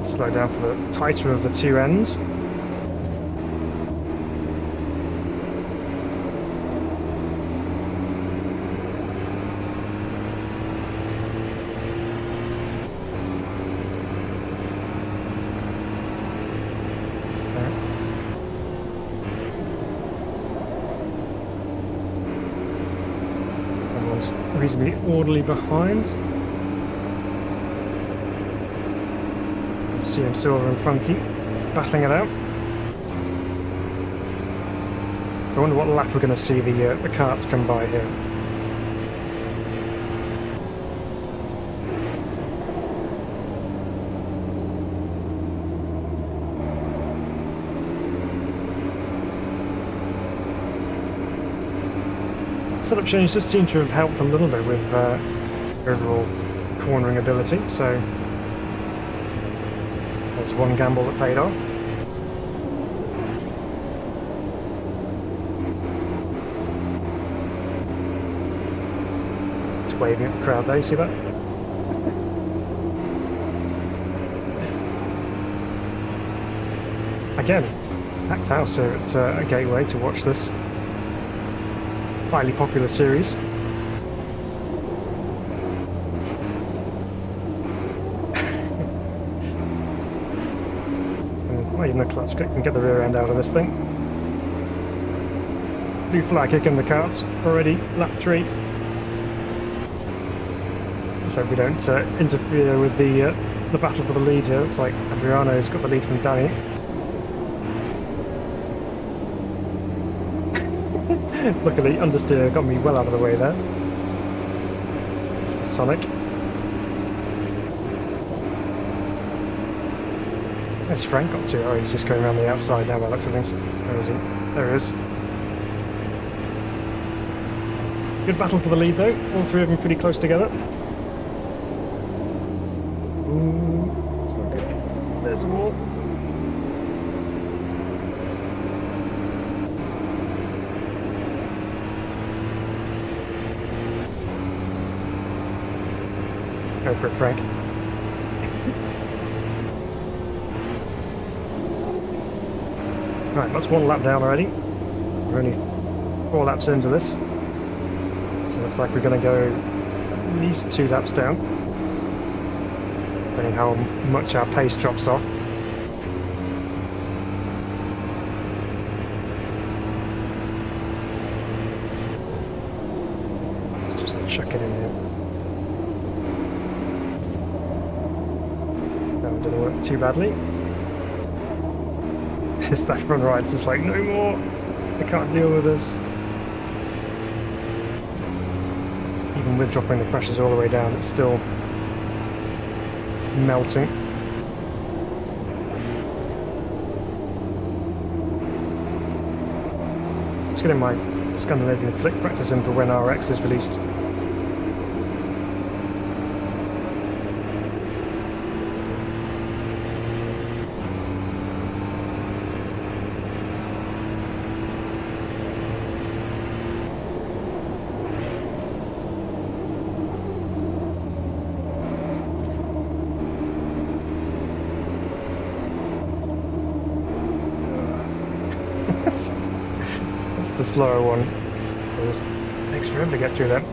[SPEAKER 1] Slow down for the tighter of the two ends. Reasonably orderly behind. Let's see him, Silver and Funky battling it out. I wonder what lap we're going to see the carts come by here. Setup change does seem to have helped a little bit with overall cornering ability, so there's one gamble that paid off. It's waving at the crowd there, you see that? Again, packed house here at a Gateway to watch this highly popular series. Not even the clutch can get the rear end out of this thing. Blue flag kick in the carts already, lap 3. Let's hope we don't interfere with the battle for the lead here. Looks like Adriano's got the lead from Danny. Luckily, understeer got me well out of the way there. It's Sonic. Where's Frank got to? Oh, he's just going around the outside now by the looks of things. Where is he? There he is. Good battle for the lead though. All three of them pretty close together. Ooh, it's not good. There's a wall. Go for it, Frank. Right, that's one lap down already. We're only 4 laps into this. So it looks like we're going to go at least 2 laps down. Depending how much our pace drops off. Let's just chuck it in here. Didn't work too badly. This that front right's just like, no more! I can't deal with this. Even with dropping the pressures all the way down, it's still melting. Let's get in my Scandinavian flick practice in for when RX is released. That's the slower one. It just takes forever to get through that.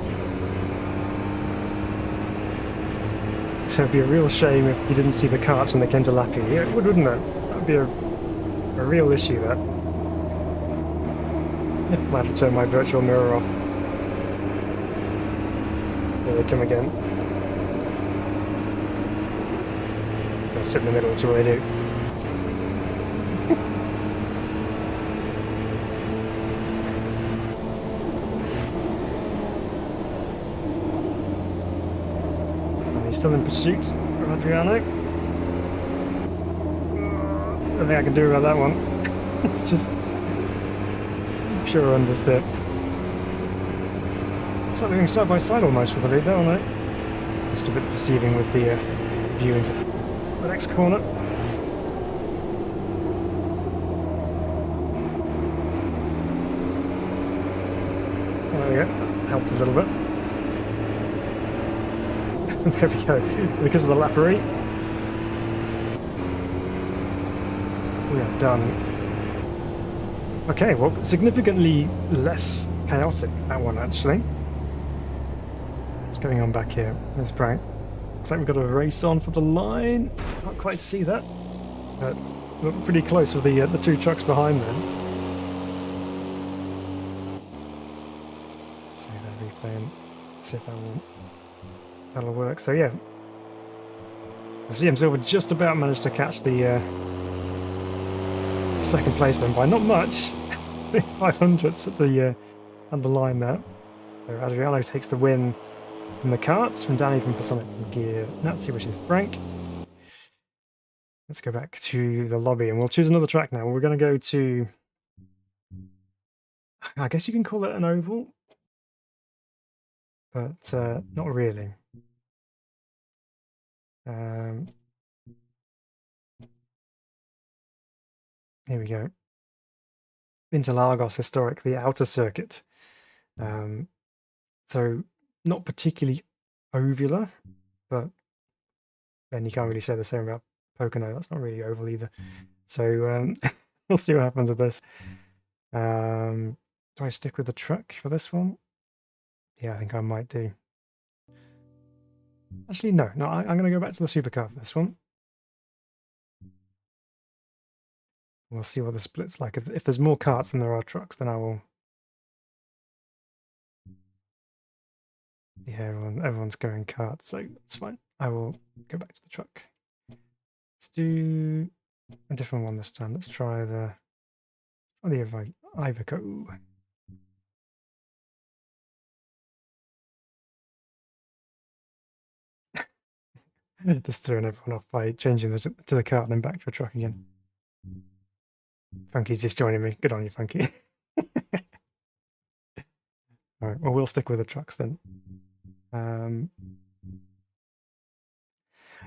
[SPEAKER 1] So it'd be a real shame if you didn't see the carts when they came to lap you. Yeah, it would, wouldn't it? That would be a real issue, that. Might have to turn my virtual mirror off. There they come again. I'll sit in the middle and see what they do. He's still in pursuit of Adriano. I don't think I can do about that one. It's just pure understep. It's like they're going side by side almost with the lead, aren't they? Just a bit deceiving with the view into the next corner. There we go. Helped a little bit. There we go. Because of the lappery, we are done. Okay, well, significantly less chaotic, that one, actually. What's going on back here? There's Frank. Looks like we've got a race on for the line. Can't quite see that, but we're pretty close with the two trucks behind them. See that replay and see if that'll work. So yeah, CM Silver just about managed to catch the second place then by not much. 500s at the line there. So Adriano takes the win in the karts from Danny from Personic from Gear Nazi, which is Frank. Let's go back to the lobby and we'll choose another track now. We're going to go to, I guess you can call it an oval, but not really. Here we go. Interlagos Historic, the outer circuit. So not particularly ovular, but then you can't really say the same about Pocono. That's not really oval either. So we'll see what happens with this. Do I stick with the truck for this one? Yeah, I think I might do. Actually, no. I'm going to go back to the supercar for this one. We'll see what the split's like. If there's more karts than there are trucks, then I will... Yeah, everyone's going karts, so that's fine. I will go back to the truck. Let's do a different one this time. Let's try the Iveco. Just throwing everyone off by changing to the kart and then back to a truck again. Funky's just joining me. Good on you, Funky. Alright, well, we'll stick with the trucks then.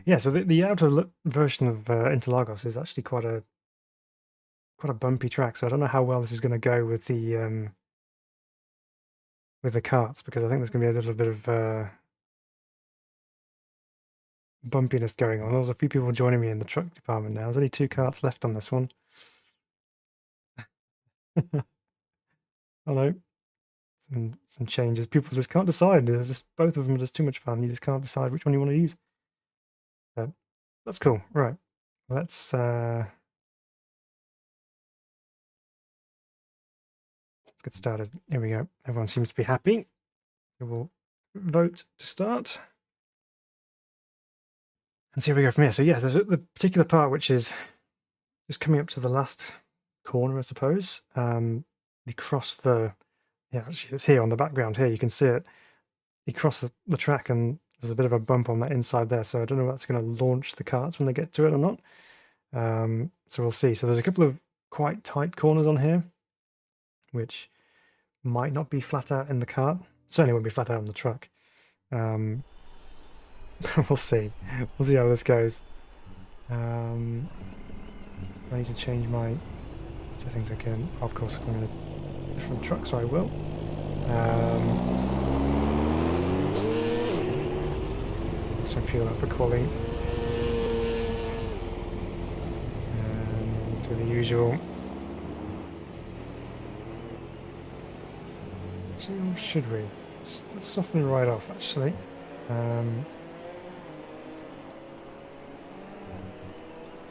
[SPEAKER 1] Yeah, so the outer version of Interlagos is actually quite a bumpy track, so I don't know how well this is going to go with the karts, because I think there's going to be a little bit of bumpiness going on. There's a few people joining me in the truck department now. There's only 2 karts left on this one. Hello. Some changes. People just can't decide. There's just both of them are just too much fun. You just can't decide which one you want to use. But that's cool. Right. Let's get started. Here we go. Everyone seems to be happy. We'll vote to start. And see where we go from here. So yeah, there's the particular part which is just coming up to the last corner, I suppose. You cross the... Yeah, actually, it's here on the background here. You can see it. You cross the track and there's a bit of a bump on that inside there. So I don't know if that's going to launch the karts when they get to it or not. So we'll see. So there's a couple of quite tight corners on here, which might not be flat out in the kart. Certainly won't be flat out on the truck. We'll see. We'll see how this goes. I need to change my settings again. Of course, I'm going to different truck, so I will. Some fuel out for cooling. And do the usual. So should we? Let's soften right off, actually.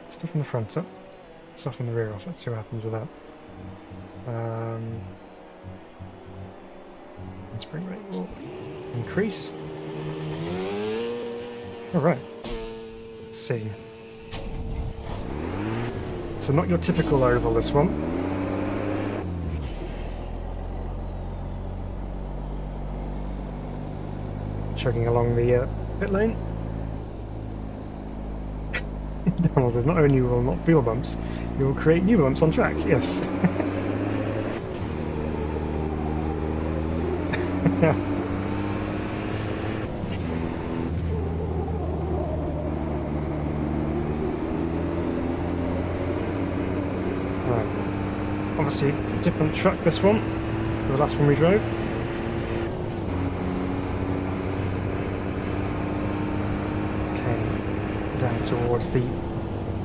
[SPEAKER 1] Stuff in the front up, stuff in the rear off. Let's see what happens with that. And spring rate will increase. Alright. Let's see. So not your typical oval, this one. Chugging along the pit lane. Donald says, not only will not feel bumps, you will create new bumps on track. Yes. Yeah. Right. Obviously, a different truck, this one, to the last one we drove. Okay, down towards the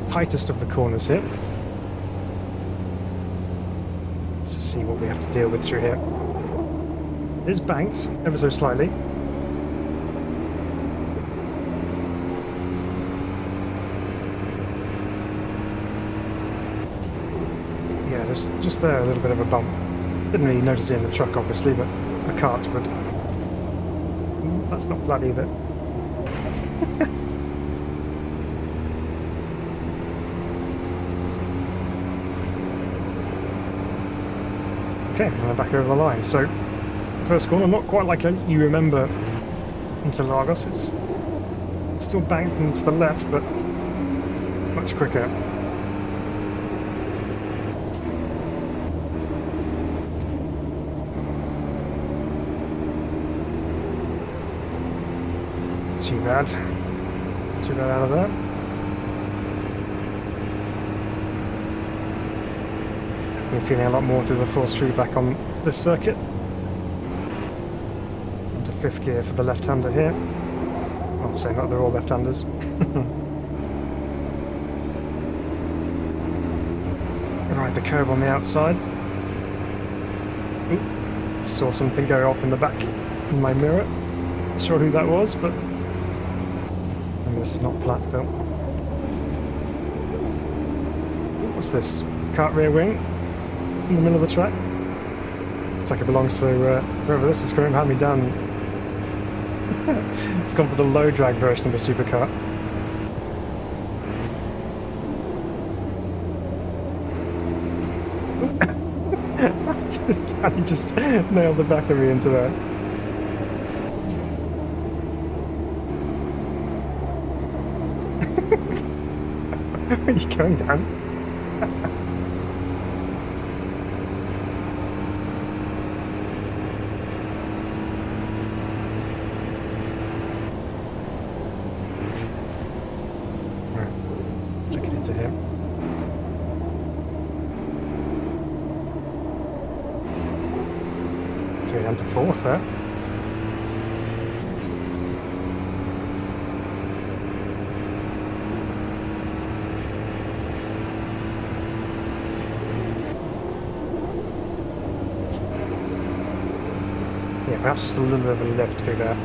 [SPEAKER 1] tightest of the corners here. Let's see what we have to deal with through here. It is banked, ever so slightly. Yeah, just there, a little bit of a bump. Didn't really notice it in the truck, obviously, but the karts would. That's not flat either. Okay, and I'm back over the line. So, first corner, not quite like you remember Interlagos. It's still banked and to the left, but much quicker. Too bad. Too bad out of that. I'm feeling a lot more through the force through back on this circuit. Into fifth gear for the left-hander here. Well, I'm saying that they're all left-handers. Right, the curve on the outside. Ooh, saw something go off in the back in my mirror. Not sure who that was, but this is not flat, Phil. What's this? Kart rear wing in the middle of the track. Looks like it belongs to whoever this is coming behind me down. It's gone for the low drag version of the Super Kart. Danny just nailed the back of me into that. Where are you going, Dan? Right, flick it into him. So we're down to fourth there. Yeah, perhaps just a little bit of a lift through there.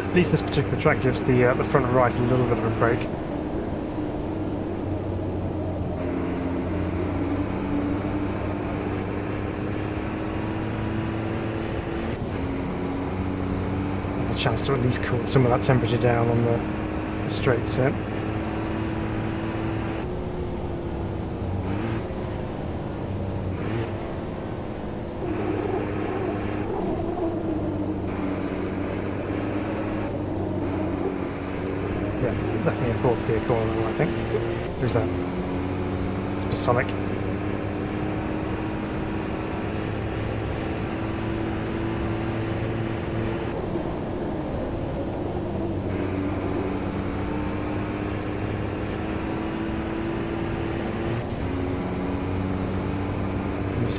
[SPEAKER 1] At least this particular track gives the front right a little bit of a break. Chance to at least cool some of that temperature down on the straights here. Yeah, definitely a fourth gear corner, I think. Who's that? It's Pasonic.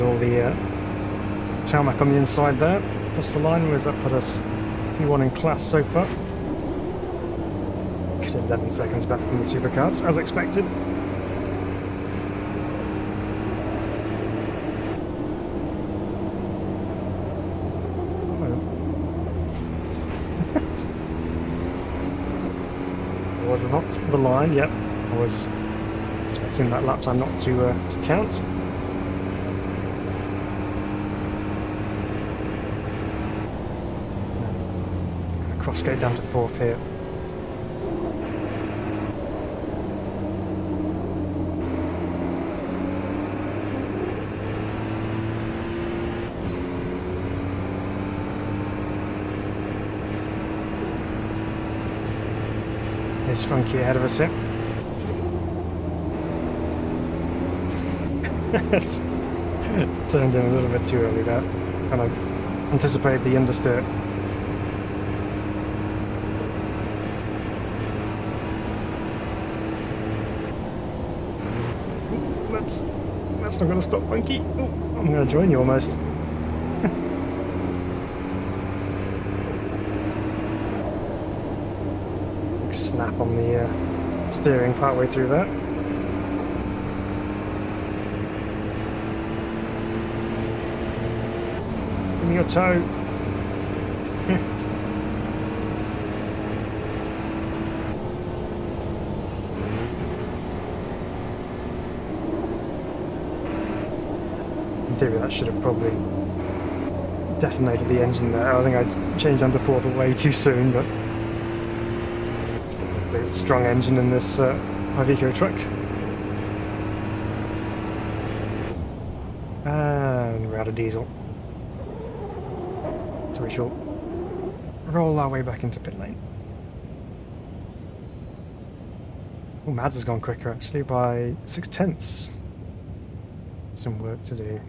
[SPEAKER 1] All the tarmac on the inside there. Across the line, where's that put us? P1 in class so far. Could Actually 11 seconds back from the Super Karts, as expected. Was not the line, yep. I was expecting that lap time not to count. Crossgate down to 4th here. There's Funky ahead of us here. Turned in a little bit too early there. Kind of anticipated the understeer. That's not going to stop Funky. Oh, I'm going to join you almost. Big snap on the steering partway through that. Give me your toe. In theory, that should have probably detonated the engine there. I think I changed under 4th way too soon, but there's a strong engine in this Iveco truck. And we're out of diesel. So we shall roll our way back into pit lane. Oh, Mads has gone quicker actually by 6/10. Some work to do.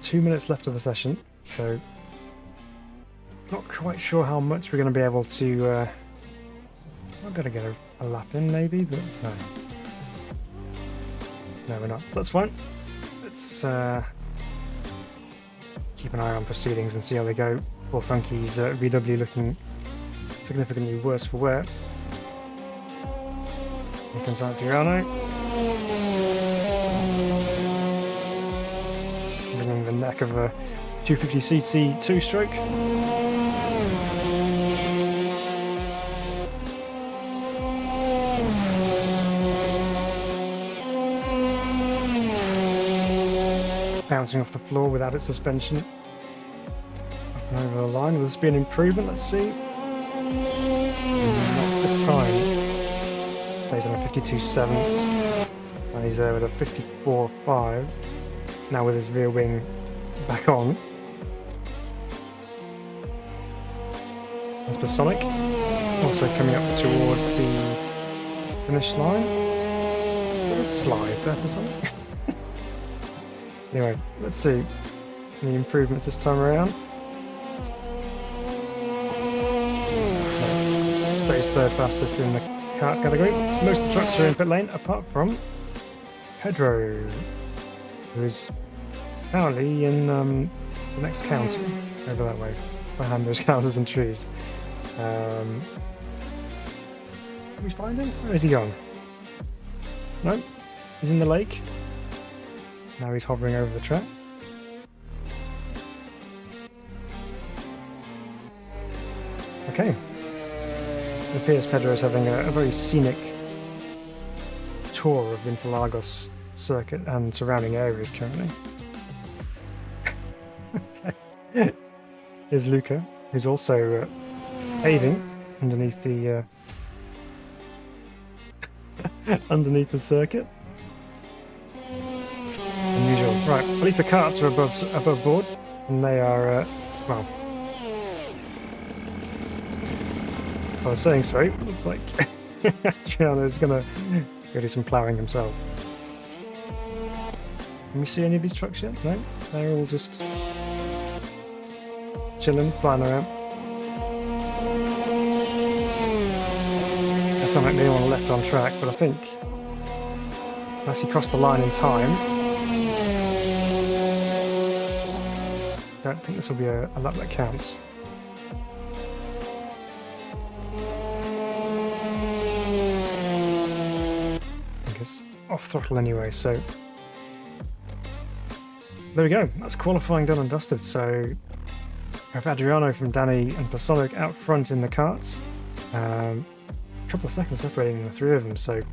[SPEAKER 1] 2 minutes left of the session, so not quite sure how much we're going to be able to. Might be able to get a lap in, maybe, but no. No, we're not. That's fine. Let's keep an eye on proceedings and see how they go. Poor Funky's VW looking significantly worse for wear. Here comes Adriano. Bringing the neck of a 250cc two-stroke. Bouncing off the floor without its suspension. Up and over the line. Will this be an improvement? Let's see. Not this time. Stays on a 52.7. And he's there with a 54.5. Now with his rear wing back on. That's Sonic. Also coming up towards the finish line. Did a slide there for Sonic? Anyway, let's see. Any improvements this time around? No. Stays third fastest in the kart category. Most of the trucks are in pit lane, apart from Pedro, who is apparently in the next county, over that way, behind those houses and trees. Can we find him? Where is he gone? No? He's in the lake. Now he's hovering over the track. Okay. It appears Pedro is having a very scenic tour of the Interlagos circuit and surrounding areas currently. Okay. Here's Luca, who's also paving underneath the underneath the circuit. Unusual. Right, at least the karts are above board, and they are well. If I was saying so, it looks like Gianno's gonna go do some ploughing himself. Can we see any of these trucks yet? No, they're all just chilling, flying around. There's something they want left on track, but I think unless he crossed the line in time, don't think this will be a lap that counts. I think it's off throttle anyway, so there we go. That's qualifying done and dusted. So we have Adriano from Danny and Pasonic out front in the karts. A couple of seconds separating the three of them, so a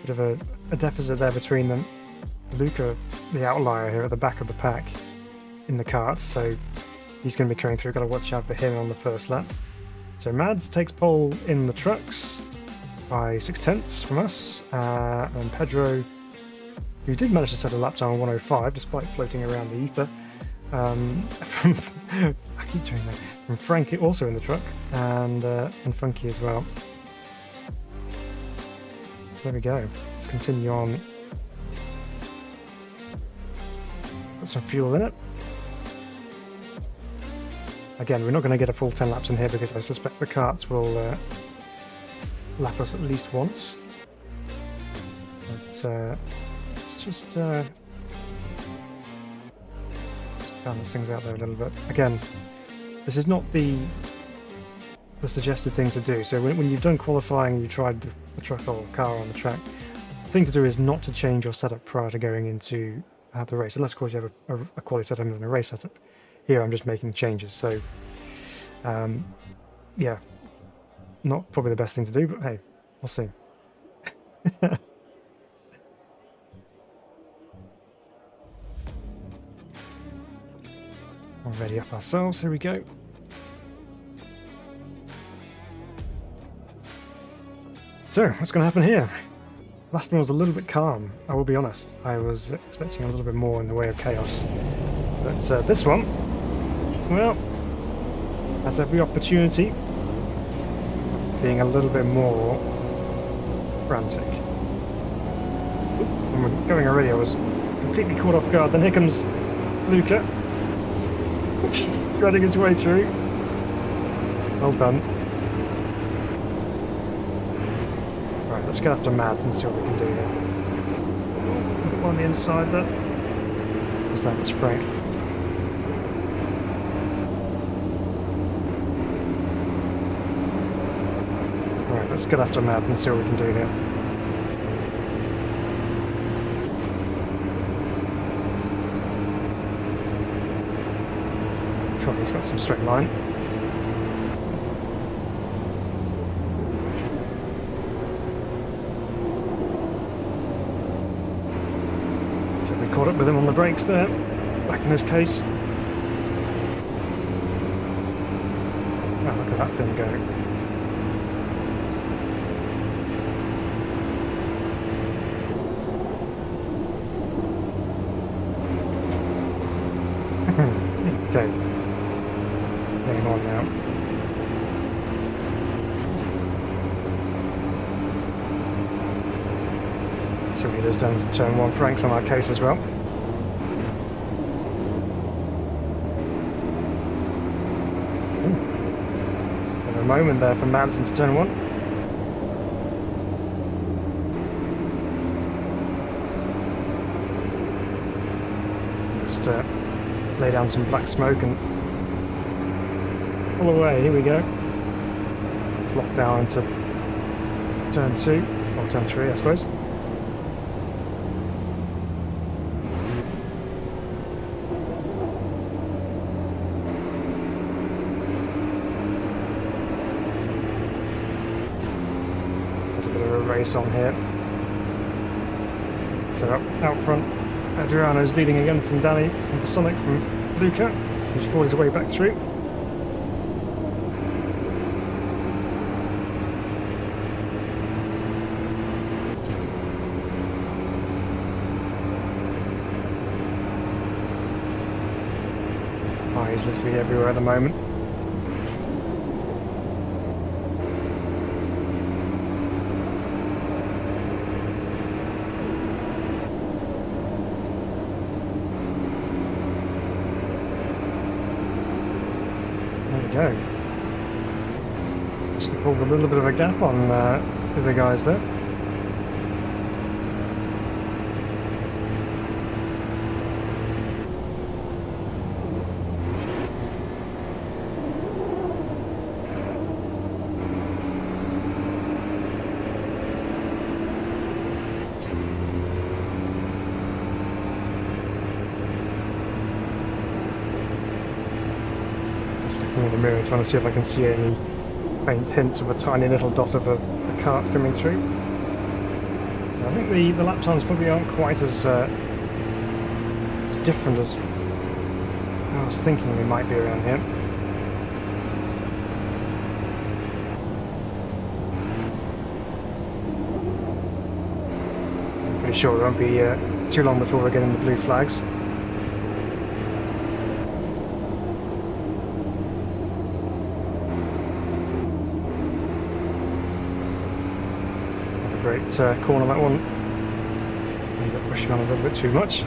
[SPEAKER 1] bit of a deficit there between them. Luca, the outlier here at the back of the pack in the karts, so he's going to be coming through. Got to watch out for him on the first lap. So Mads takes pole in the trucks by 6/10 from us, and Pedro, who did manage to set a lap time on 105 despite floating around the ether. From I keep doing that. From Frankie, also in the truck, and Funky as well. So there we go. Let's continue on. Put some fuel in it. Again, we're not going to get a full 10 laps in here because I suspect the karts will lap us at least once. But let's just balance things out there a little bit. Again, this is not the suggested thing to do. So when you've done qualifying, you tried the truck or car on the track, the thing to do is not to change your setup prior to going into the race, unless of course you have a quality setup and a race setup. Here I'm just making changes, so yeah, not probably the best thing to do, but hey, we'll see. We'll ready up ourselves, here we go. So, what's going to happen here? Last one was a little bit calm, I will be honest. I was expecting a little bit more in the way of chaos. But this one, well, has every opportunity being a little bit more frantic. When we're going already, I was completely caught off guard. Then here comes Luca, threading his way through. Well done. Right, let's get after Mads and see what we can do here. On the inside there. What's that? It's Frank. Right, let's get after Mads and see what we can do here. Probably he's got some straight line. So we caught up with him on the brakes there, back in his case. Oh, look at that thing go. Okay. Hang on now. So he does down to turn one. Frank's on our case as well. And a moment there for Madsen to turn one. Just lay down some black smoke and pull away. Here we go. Lock down into turn 2, or turn 3 I suppose. Got a bit of a race on here. So out front, Adriano's leading again from Danny and Sonic from Luca, who's fought his way back through. Oh, he's literally everywhere at the moment. Go. Just pulled a little bit of a gap on with the guys there. Just looking in the mirror, trying to see if I can see any faint hints of a tiny little dot of a kart coming through. I think the lap times probably aren't quite as different as I was thinking they might be around here. I'm pretty sure it won't be too long before we're getting the blue flags. Great corner that one. Ended up pushing on a little bit too much.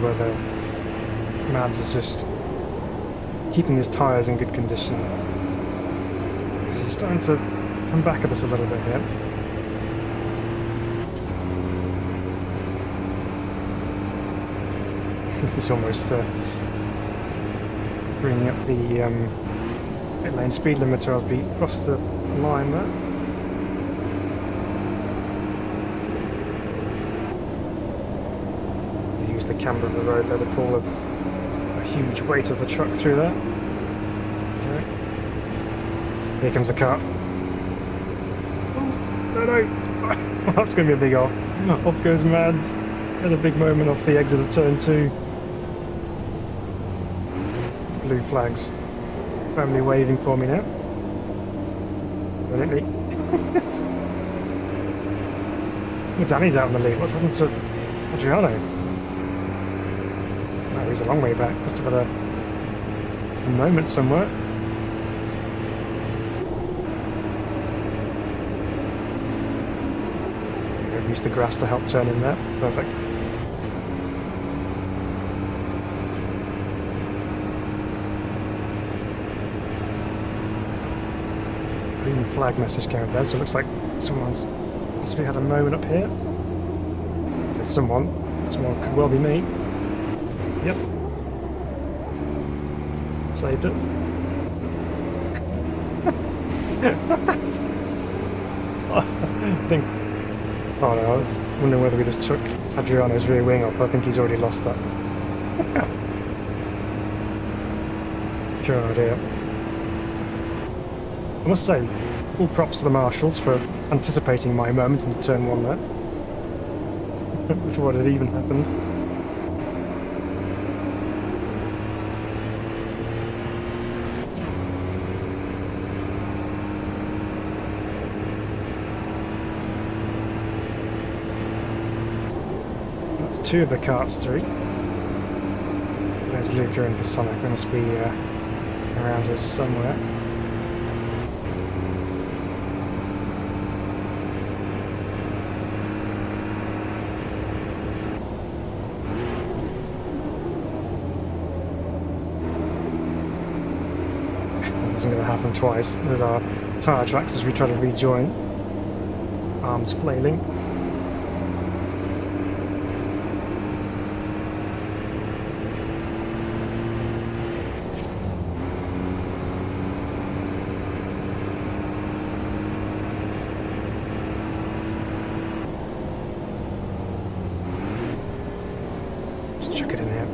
[SPEAKER 1] Whether Mads is just keeping his tyres in good condition. So he's starting to come back at us a little bit here. This is almost bringing up the pit lane speed limiter as we cross the line there. The camber of the road there to pull a huge weight of the truck through there. Okay. Here comes the car. Oh, no, no! That's going to be a big off. Off goes Mads. Had a big moment off the exit of turn 2. Blue flags firmly waving for me now. Brilliantly. Well, Danny's out in the lead. What's happened to Adriano? He's a long way back. Must have had a moment somewhere. I've used the grass to help turn in there. Perfect. Green flag message came there, so it looks like someone's possibly had a moment up here. So someone could well be me. Yep. Saved it. I think... Oh no, I was wondering whether we just took Adriano's rear wing off. I think he's already lost that. God, dear. I must say, full props to the marshals for anticipating my moment into turn 1 there. Before it had even happened. That's 2 of the karts through. There's Luca and Fontana. They must be around here somewhere. This is going to happen twice. There's our tyre tracks as we try to rejoin. Arms flailing. Let's chuck it in here.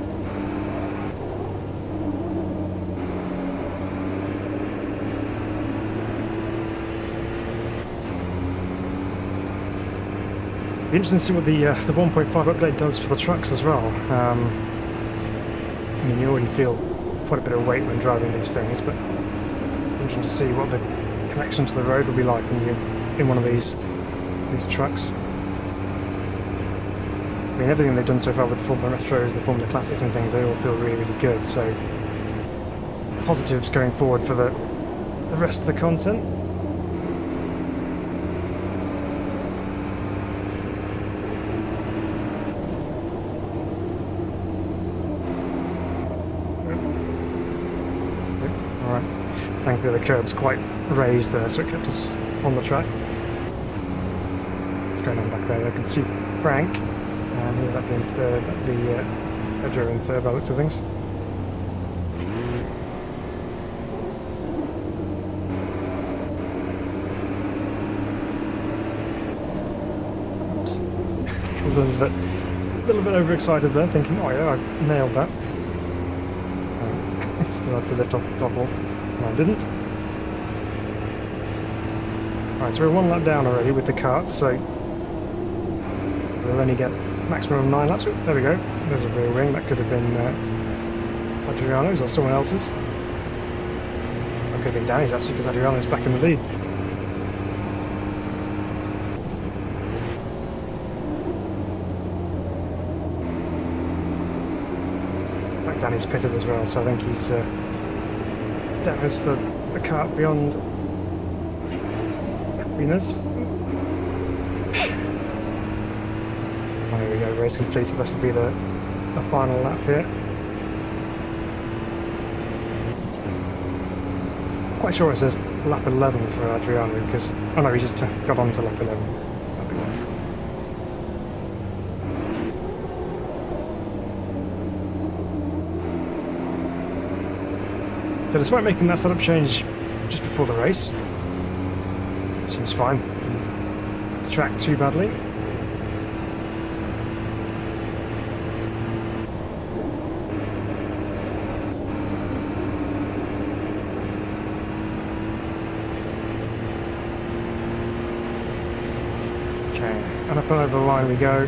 [SPEAKER 1] Be interesting to see what the 1.5 update does for the trucks as well. I mean, you already feel quite a bit of weight when driving these things, but interesting to see what the connection to the road will be like when you're in one of these trucks. I mean, everything they've done so far with the Formula Retros, the Formula Classics and things, they all feel really, really good. So, positives going forward for the rest of the content. Alright, thankfully the curb's quite raised there, so it kept us on the track. going on back there. I can see Frank, and he's up in third, the Pedro in third by the looks of things. Oops. a little bit overexcited there, thinking, oh yeah, I nailed that. Still had to lift off the top wall. No, I didn't. Alright, so we're one lap down already with the karts, so we'll only get maximum of 9 laps. Oh, there we go. There's a rear wing. That could have been Adriano's or someone else's. That could have been Danny's actually, because Adriano's back in the lead. Danny's pitted as well, so I think he's damaged the kart beyond happiness. Oh, there we go, race complete, so this will be the final lap here. Quite sure it says lap 11 for Adriano, because, oh no, he just got on to lap 11. That'd be one. So despite making that setup change just before the race, seems fine. It's tracked too badly. Okay, and up and over the line we go.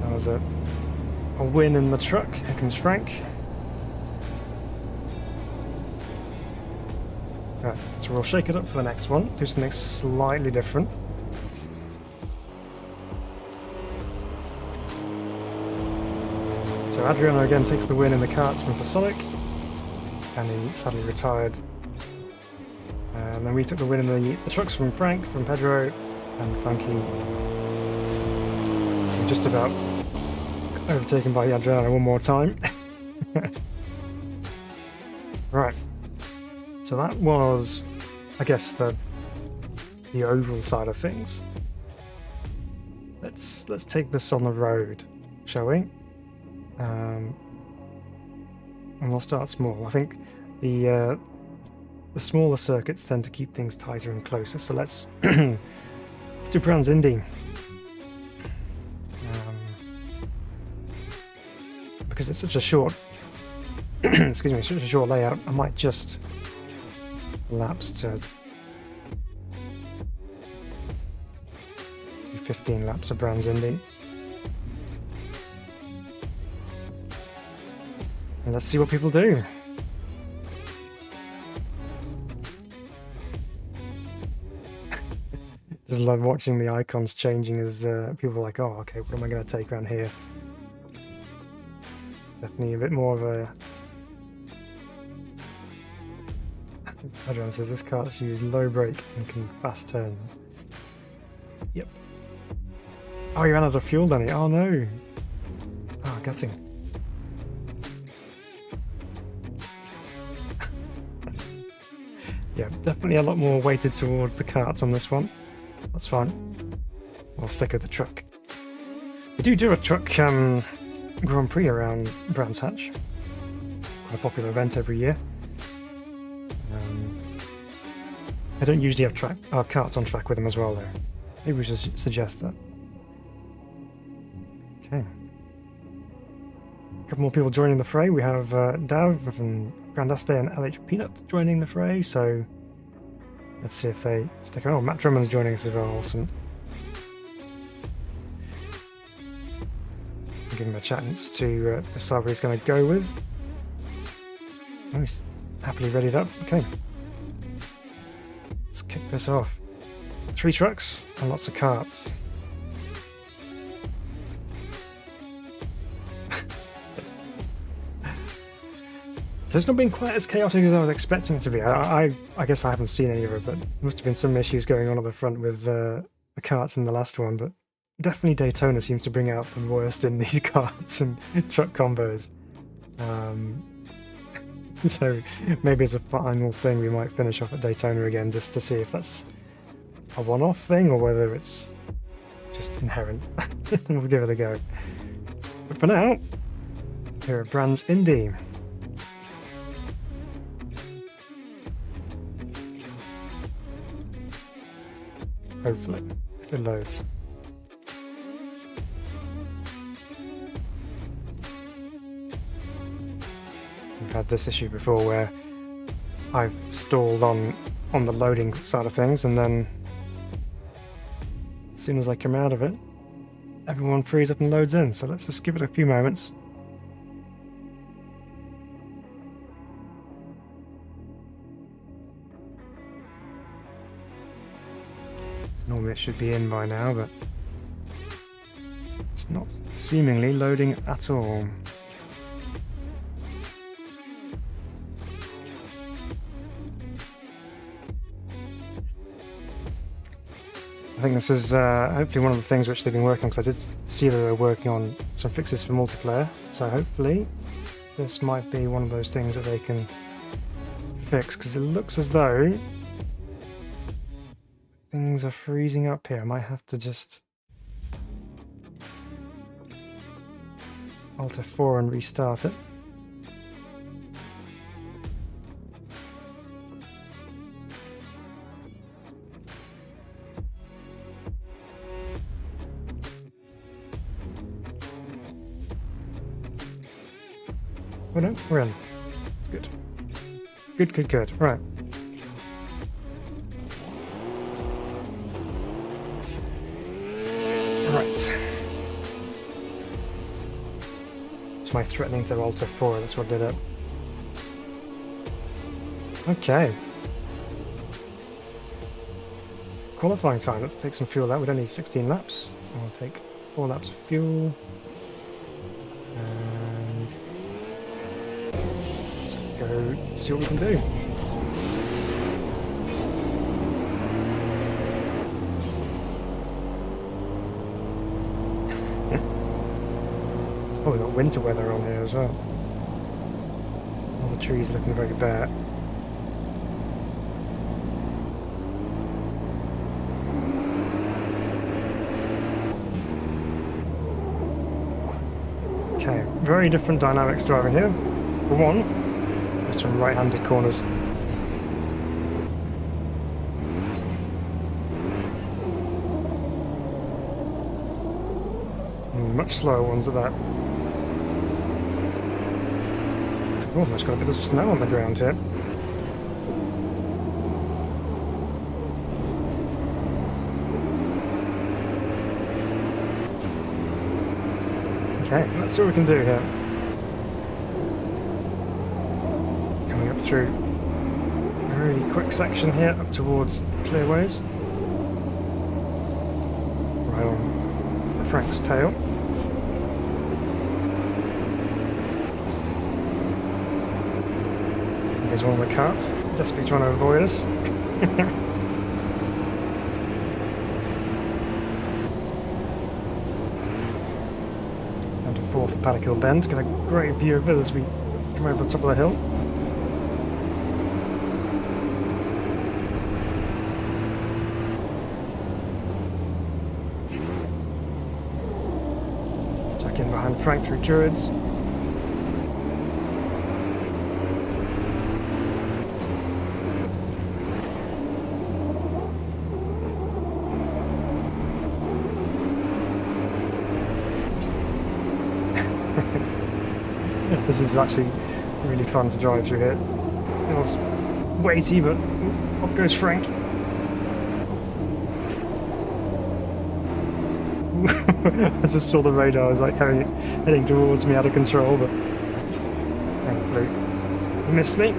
[SPEAKER 1] That was a win in the truck. Here comes Frank. Right, so we'll shake it up for the next one, do something slightly different. So Adriano again takes the win in the karts from Pasonic, and he sadly retired. And then we took the win in the trucks from Frank, from Pedro, and Frankie just about overtaken by Adriano one more time. Right, so that was, I guess, the oval side of things. Let's take this on the road, shall we? And we'll start small. I think the smaller circuits tend to keep things tighter and closer. So let's let's do Brands Indy. Because it's such a short, excuse me, such a short layout, I might just lapse to 15 laps of Brands Indy. And let's see what people do. Just love watching the icons changing as people are like, oh, okay, what am I going to take around here? Definitely a bit more of a... Adrian says this kart's use low brake and can fast turns. Yep. Oh, you ran out of fuel, Danny. Oh no. Oh, gutting. Yeah, definitely a lot more weighted towards the karts on this one. That's fine. I'll stick with the truck. We do a truck Grand Prix around Brands Hatch. Quite a popular event every year. They don't usually have karts on track with them as well, though. Maybe we should suggest that. Okay. A couple more people joining the fray. We have Dav from Grandaste and LH Peanut joining the fray, so let's see if they stick around. Oh, Matt Drummond's joining us as well. Awesome. Give him a chance to decide what he's going to go with. Oh, he's happily readied up. Okay. Let's kick this off. 3 trucks and lots of karts. So it's not been quite as chaotic as I was expecting it to be. I guess I haven't seen any of it, but there must have been some issues going on at the front with the karts in the last one, but definitely Daytona seems to bring out the worst in these karts and truck combos. So maybe as a final thing we might finish off at Daytona again just to see if that's a one-off thing or whether it's just inherent. We'll give it a go. But for now, here at Brands Indy. Hopefully, if it loads. We've had this issue before where I've stalled on the loading side of things, and then as soon as I come out of it, everyone frees up and loads in. So let's just give it a few moments. Normally it should be in by now, but it's not seemingly loading at all. I think this is hopefully one of the things which they've been working on, because I did see that they were working on some fixes for multiplayer, so hopefully this might be one of those things that they can fix, because it looks as though things are freezing up here. I might have to just Alt F4 and restart it. Oh no, we're in. It's good. Good, good, good. Right. Right. It's my threatening to Alt F4, that's what did it. Okay. Qualifying time, let's take some fuel out. We don't need 16 laps. I'll take 4 laps of fuel. And let's go see what we can do. Oh, we've got winter weather on here as well. All the trees are looking very bare. Okay, very different dynamics driving here. For one, there's some right-handed corners. Much slower ones at that. Oh, almost got a bit of snow on the ground here. Okay, let's see what we can do here. Coming up through a really quick section here up towards Clearways. Right on Frank's tail. Here's one of the carts, desperately trying to avoid us. Down to 4th Paddock Bend, get a great view of it as we come over the top of the hill. Tuck in behind Frank through Druids. This is actually really fun to drive through here. It's weighty, but off goes Frank. I just saw the radar, I was like heading towards me out of control, but thankfully he missed me.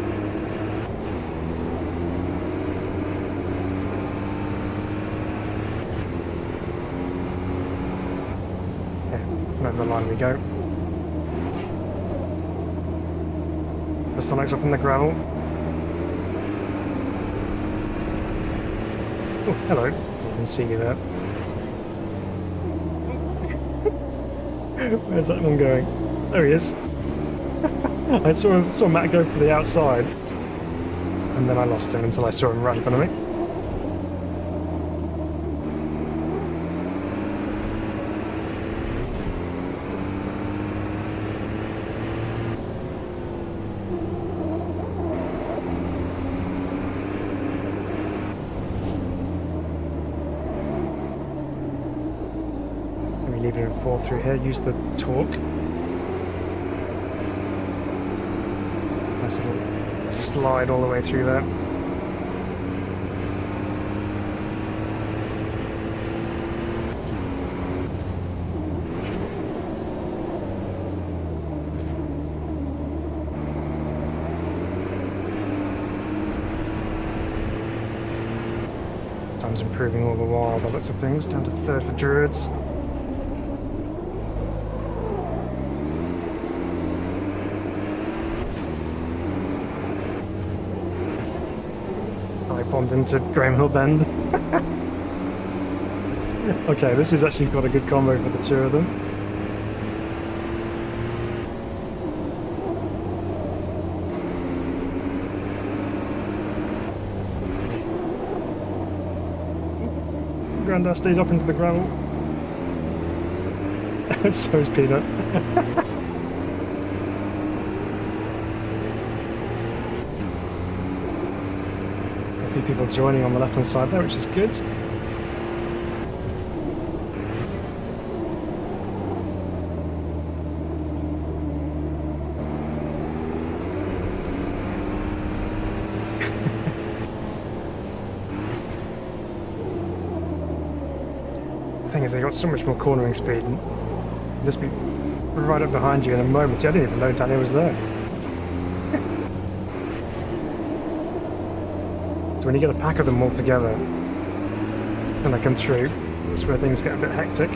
[SPEAKER 1] Yeah, over the line we go. The Sonic's off in the gravel. Oh, hello. I can see you there. Where's that one going? There he is. I saw Matt go for the outside, and then I lost him until I saw him run in front of me. Leaving him fall through here, use the torque. Nice little slide all the way through there. Time's improving all the while by the looks of things, down to third for Druids. I bombed into Graham Hill Bend. Okay, this has actually got a good combo for the two of them. Grandad stays up into the gravel. So is Peanut. A few people joining on the left hand side there, which is good. The thing is, they got so much more cornering speed and just be right up behind you in a moment. See, I didn't even know Danny was there. So when you get a pack of them all together and they come through, that's where things get a bit hectic.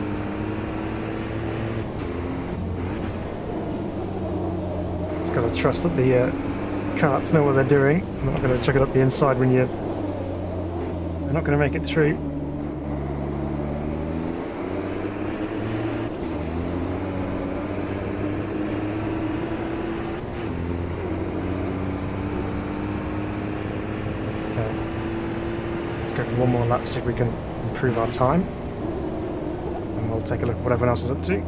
[SPEAKER 1] It's got to trust that the carts know what they're doing. I'm not going to chuck it up the inside when they're not going to make it through. Go for one more lap, see if we can improve our time, and we'll take a look at what everyone else is up to.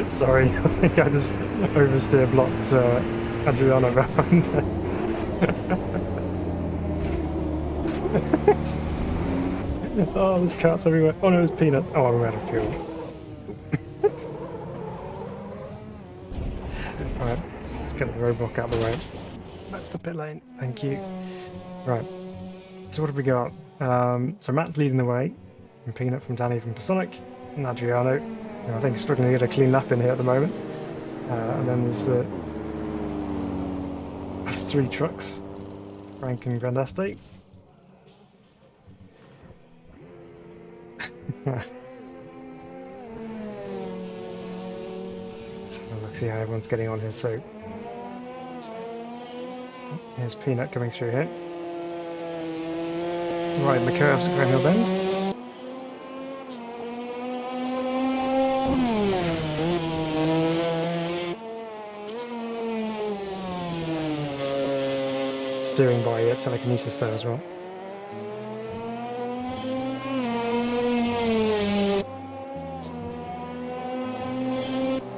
[SPEAKER 1] Sorry, I think I just oversteer blocked Adriano behind there. Oh, there's carts everywhere. Oh no, there's Peanut. Oh, I'm out of fuel. Alright, let's get the roadblock out of the way. Back to the pit lane, thank you. Right, so what have we got? So Matt's leading the way, and Peanut from Danny from Personic, and Adriano. I think he's struggling to get a clean lap in here at the moment. And then there's three trucks, Frank and Grand Estate. So let's see how everyone's getting on here. So here's Peanut coming through here. Riding the curves at Graham Hill Bend. Steering by telekinesis there as well.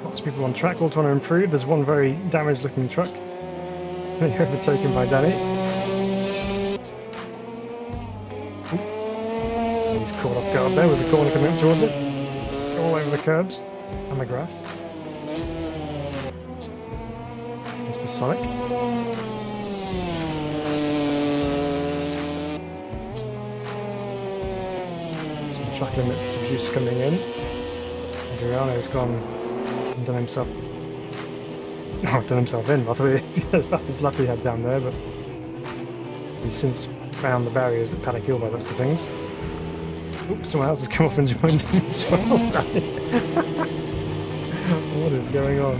[SPEAKER 1] Lots of people on track, all trying to improve. There's one very damaged looking truck being overtaken by Danny. Ooh. He's caught off guard there with the corner coming up towards him. All over the curbs and the grass. It's Personic. Track limits abuse coming in. Adriano's gone and done himself in. I thought he had the fastest lap he had down there, but he's since found the barriers at Paddock Hill by the looks of things. Oops, someone else has come up and joined in as well. What is going on?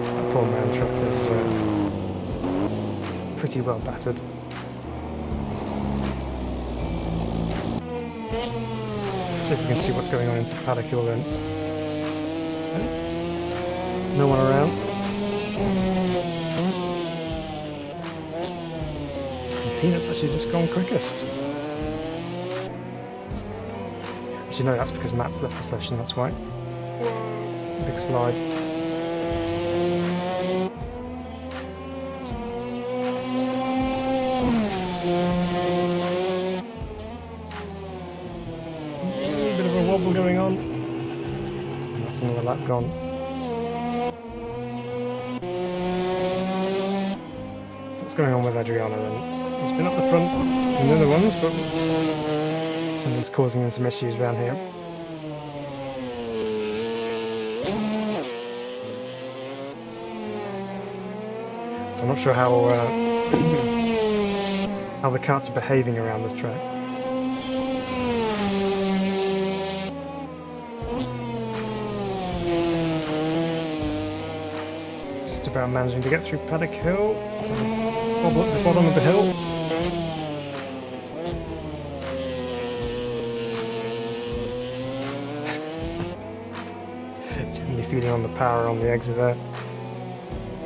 [SPEAKER 1] That poor man truck is pretty well battered. Let's see if we can see what's going on into Paddock Hill then. No one around. And Peanut's actually just gone quickest. Actually, no, that's because Matt's left the session, that's why. Big slide. Bit of a wobble going on. And that's another lap gone. What's going on with Adriano then? He's been up the front in the other ones, but something's causing him some issues around here. So I'm not sure how how the karts are behaving around this track. Just about managing to get through Paddock Hill. Wobble at the bottom of the hill. Gently feeding on the power on the exit there.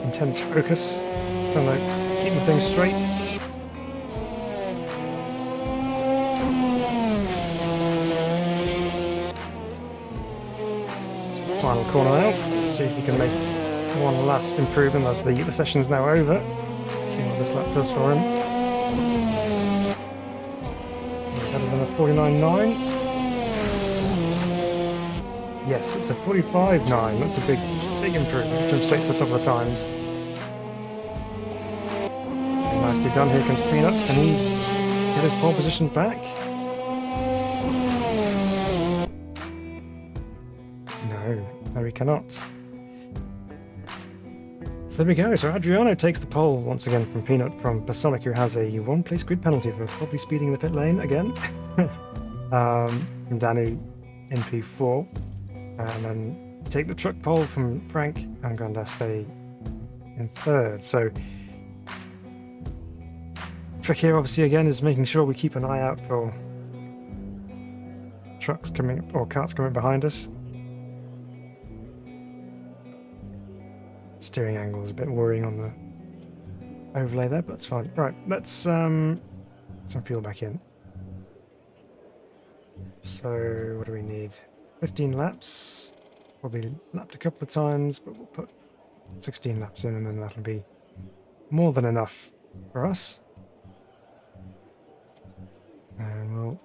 [SPEAKER 1] Intense focus, trying to keep the thing straight. To the final corner now. Let's see if we can make one last improvement as the session is now over. See what this lap does for him. Better than a 49.9. Yes, it's a 45.9. That's a big improvement. Jump straight to the top of the times. Very nicely done. Here comes Peanut. Can he get his pole position back? No, he cannot. So there we go, so Adriano takes the pole once again from Peanut from Basonic, who has a one-place grid penalty for probably speeding the pit lane again. From Danny in P4. And then you take the truck pole from Frank and Grandaste in third. So trick here obviously again is making sure we keep an eye out for trucks coming or karts coming behind us. Steering angle is a bit worrying on the overlay there, but that's fine. Right, let's some fuel back in. So what do we need? 15 laps. Probably lapped a couple of times, but we'll put 16 laps in and then that'll be more than enough for us. And we'll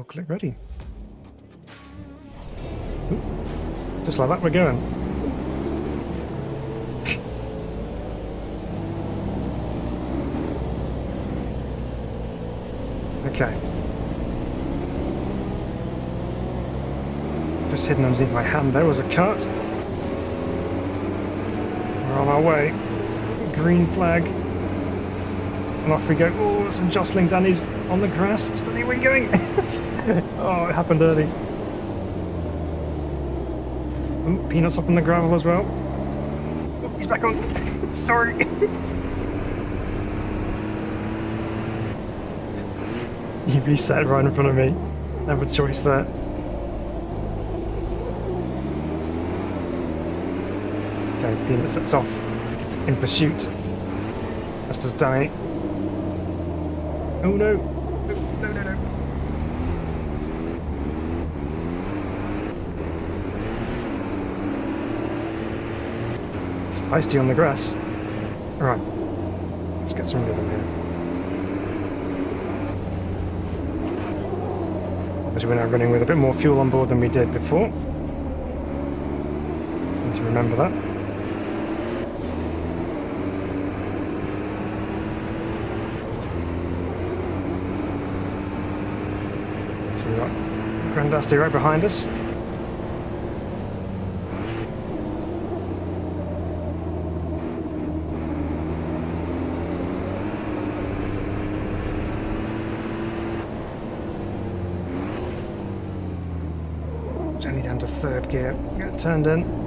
[SPEAKER 1] click ready. Ooh, just like that we're going. Okay. Just hidden underneath my hand there was a kart. We're on our way. Green flag. And off we go. Oh, some jostling. Danny's on the grass. Danny, where are you going? Oh, it happened early. Ooh, Peanut's off on the gravel as well. Oh, he's back on. Sorry. He reset right in front of me. Have a choice there. Okay, Peanut sets off in pursuit. As does Danny. Oh no! No. It's feisty on the grass. Alright, let's get some rhythm here. Obviously we're now running with a bit more fuel on board than we did before. Need to remember that. So we've got Grandaste right behind us. third gear, get turned in.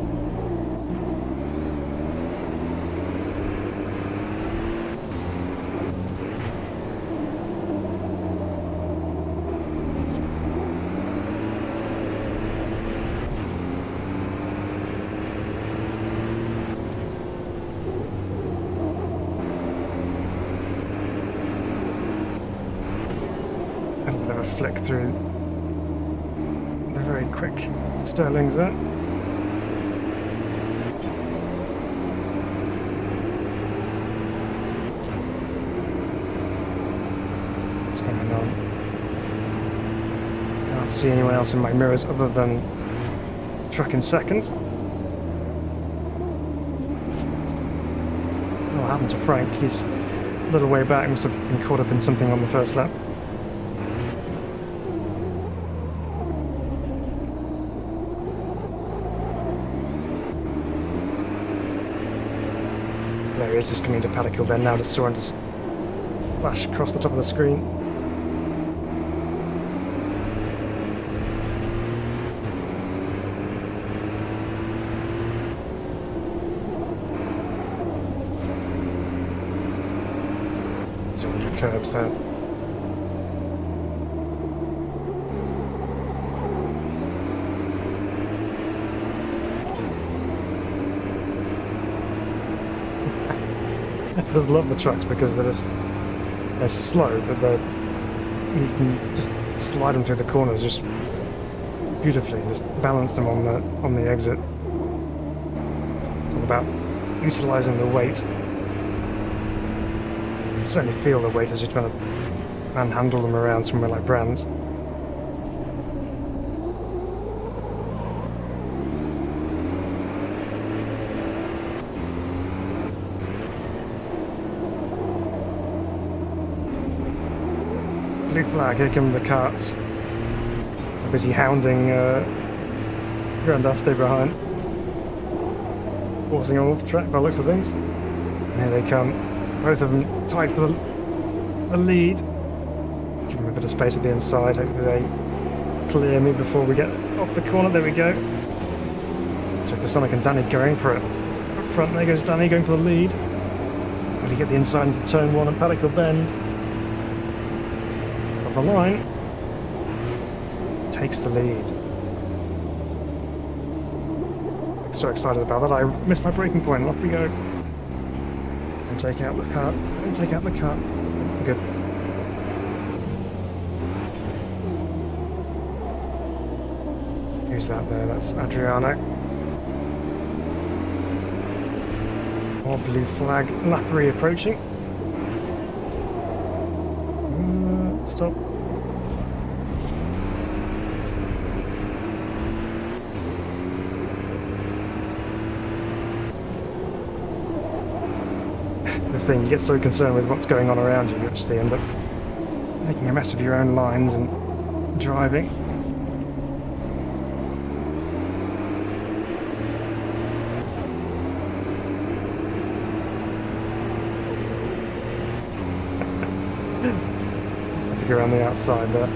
[SPEAKER 1] Flick through the very quick Sterlings there. What's going on? Can't see anyone else in my mirrors other than truck in second. What happened to Frank? He's a little way back, must have been caught up in something on the first lap. There he is, just coming into Paddock Hill Bend now. Just saw him just flash across the top of the screen. There's all the curbs there. I just love the trucks because they're slow, but you can just slide them through the corners just beautifully, and just balance them on the exit. It's all about utilising the weight. You can certainly feel the weight as you're trying to manhandle them around somewhere like Brands. Blue flag, here come the karts. They're busy hounding Grandaste behind. Forcing them off track by the looks of things. And here they come. Both of them tied for the lead. Give them a bit of space at the inside. Hopefully they clear me before we get off the corner. There we go. So Sonic and Danny going for it. Up front there goes Danny going for the lead. Will he get the inside into turn 1 and Paddock Hill Bend? The line takes the lead. So excited about that. I missed my braking point and off we go. And take out the cart. And take out the cart. Good. Who's that there? That's Adriano. More blue flag. Lappery approaching. Stop. The thing, you get so concerned with what's going on around you, you actually end up making a mess of your own lines and driving. Had to go around the outside there.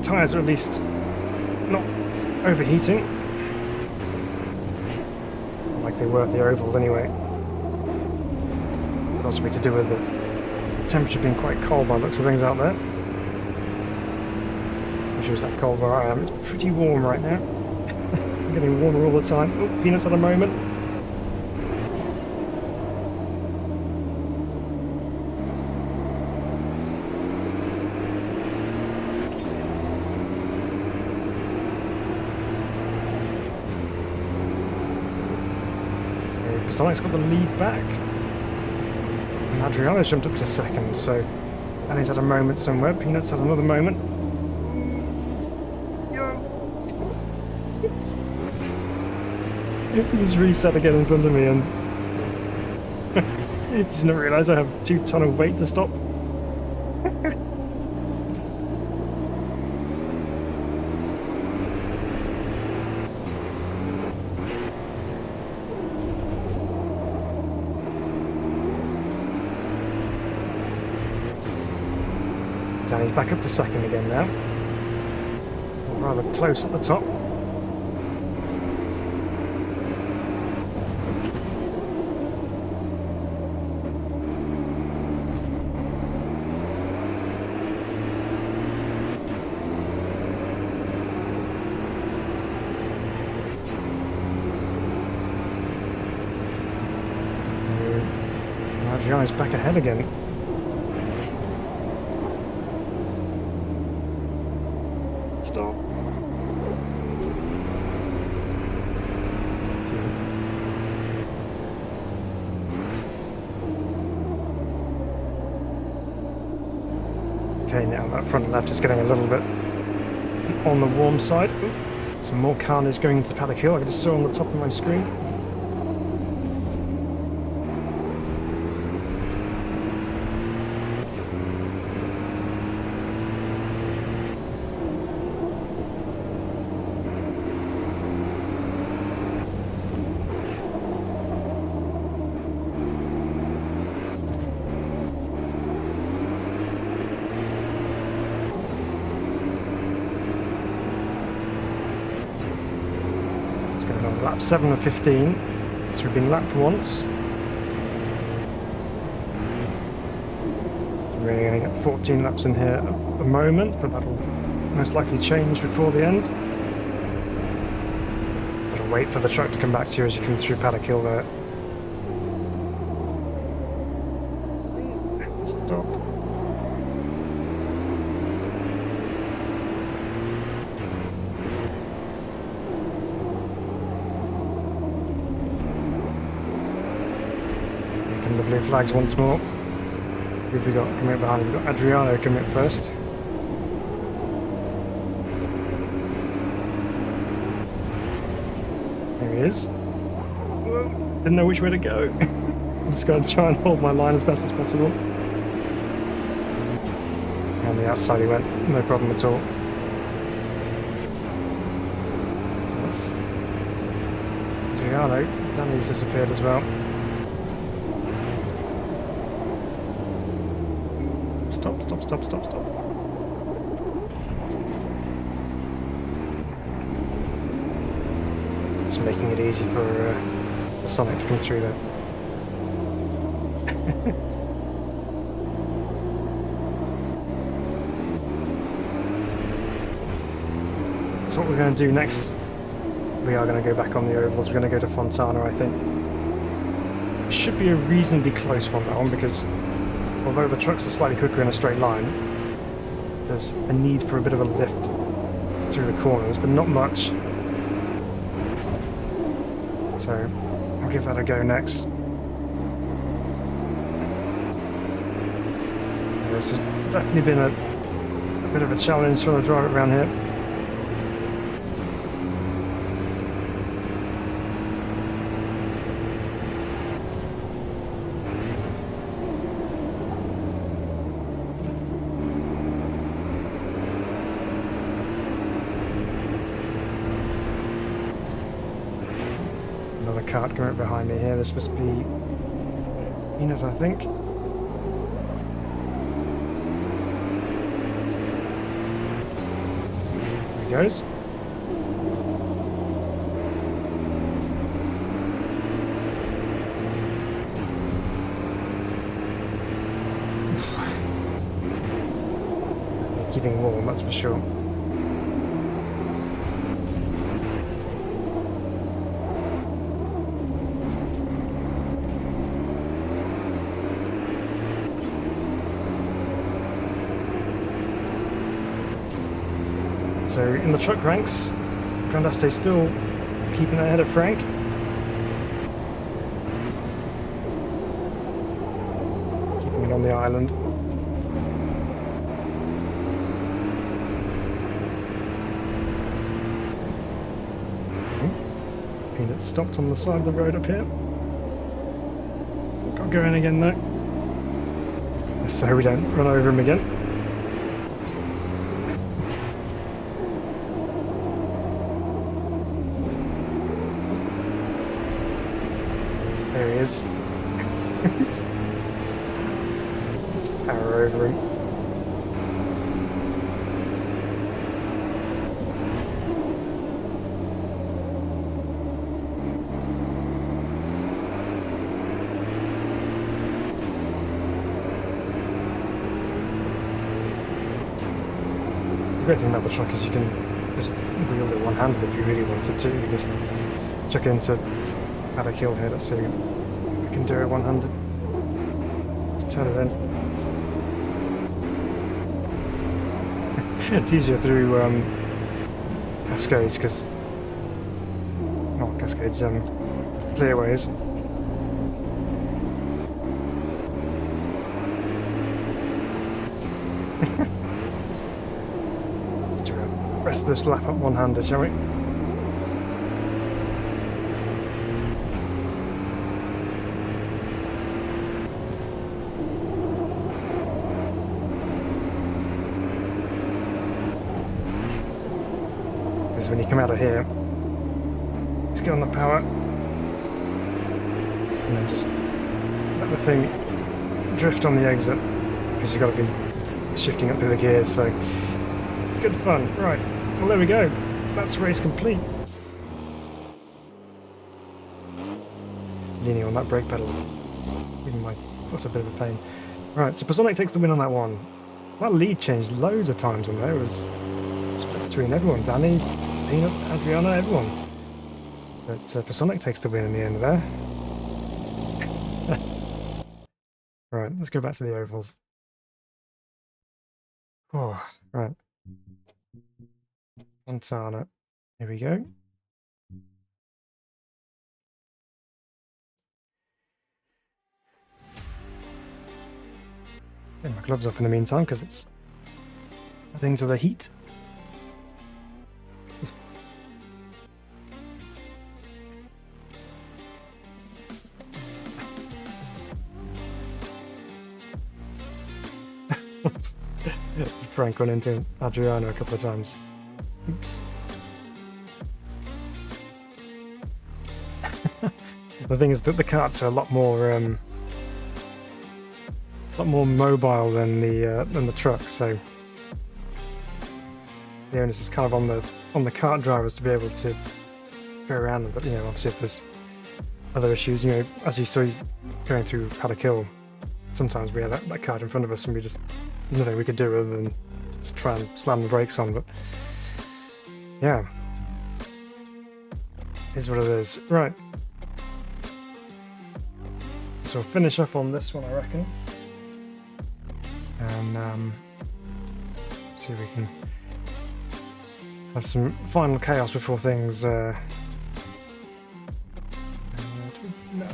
[SPEAKER 1] Tyres are at least not overheating, like they were at the ovals anyway. Could also be to do with the temperature being quite cold by the looks of things out there. Which is that cold where I am. It's pretty warm right now. I'm getting warmer all the time. Oh, Peanuts at a moment. Sonic's got the lead back. And Adriano's jumped up to second, so Danny's had a moment somewhere. Peanuts had another moment. He's reset again in front of me and he doesn't realise I have 2 ton of weight to stop. And he's back up to second again now. Rather close at the top. Adriano's back ahead again. Stop. Okay, now that front left is getting a little bit on the warm side. Ooh, some more carnage going into Paddock Hill, I just saw on the top of my screen. Lap 7 of 15, so we've been lapped once. So we're going to get 14 laps in here at the moment, but that'll most likely change before the end. Gotta wait for the truck to come back to you as you come through Paddock Hill there. Stop. The blue flags once more. Who have we got coming up behind? We've got Adriano coming up first. There he is. Whoa. Didn't know which way to go. I'm just going to try and hold my line as best as possible. On the outside he went, no problem at all. That's Adriano. Danny's disappeared as well. Stop, stop, stop, stop, stop. It's making it easy for Sonic to come through there. So what we're going to do next, we are going to go back on the ovals. We're going to go to Fontana, I think. It should be a reasonably close one, that one, because although the trucks are slightly quicker in a straight line, there's a need for a bit of a lift through the corners, but not much. So I'll give that a go next. This has definitely been a bit of a challenge trying to drive it around here. Another kart coming up behind me here. This must be Enid, I think. There he goes. Keeping warm, that's for sure. So in the truck ranks, Grandaste still keeping ahead of Frank. Keeping it on the island. Peanut stopped on the side of the road up here. Got to go in again though, so we don't run over him again. There he is. Let's tower over him. great thing about the truck is you can just wield it one-handed if you really wanted to. You just chuck it into paddock hill here. Let's see if we can do it one-handed. Let's turn it in. It's easier through cascades because, not cascades, clearways. Let's do the rest of this lap up one-handed, shall we? Because when you come out of here, let's get on the power and then just let the thing drift on the exit, because you've got to be shifting up through the gears, so good fun. Right, well there we go, that's race complete. Leaning on that brake pedal, giving my foot a bit of a pain. Right, so Personic takes the win on that one. That lead changed loads of times on there. It was split between everyone, Danny, Peanut, Adriana, everyone. But Personic takes the win in the end there. Right, let's go back to the ovals. Oh, right. Fontana. Here we go. Get my gloves off in the meantime because it's adding to the heat. Frank went into Adriano a couple of times. Oops. The thing is that the karts are a lot more mobile than the trucks, so the onus is kind of on the kart drivers to be able to go around them. But you know, obviously, if there's other issues, you know, as you saw going through Paddock Hill, sometimes we had that kart in front of us, and we just nothing we could do other than just try and slam the brakes on. But yeah, is what it is. Right. So we'll finish off on this one, I reckon. And see if we can have some final chaos before things. No,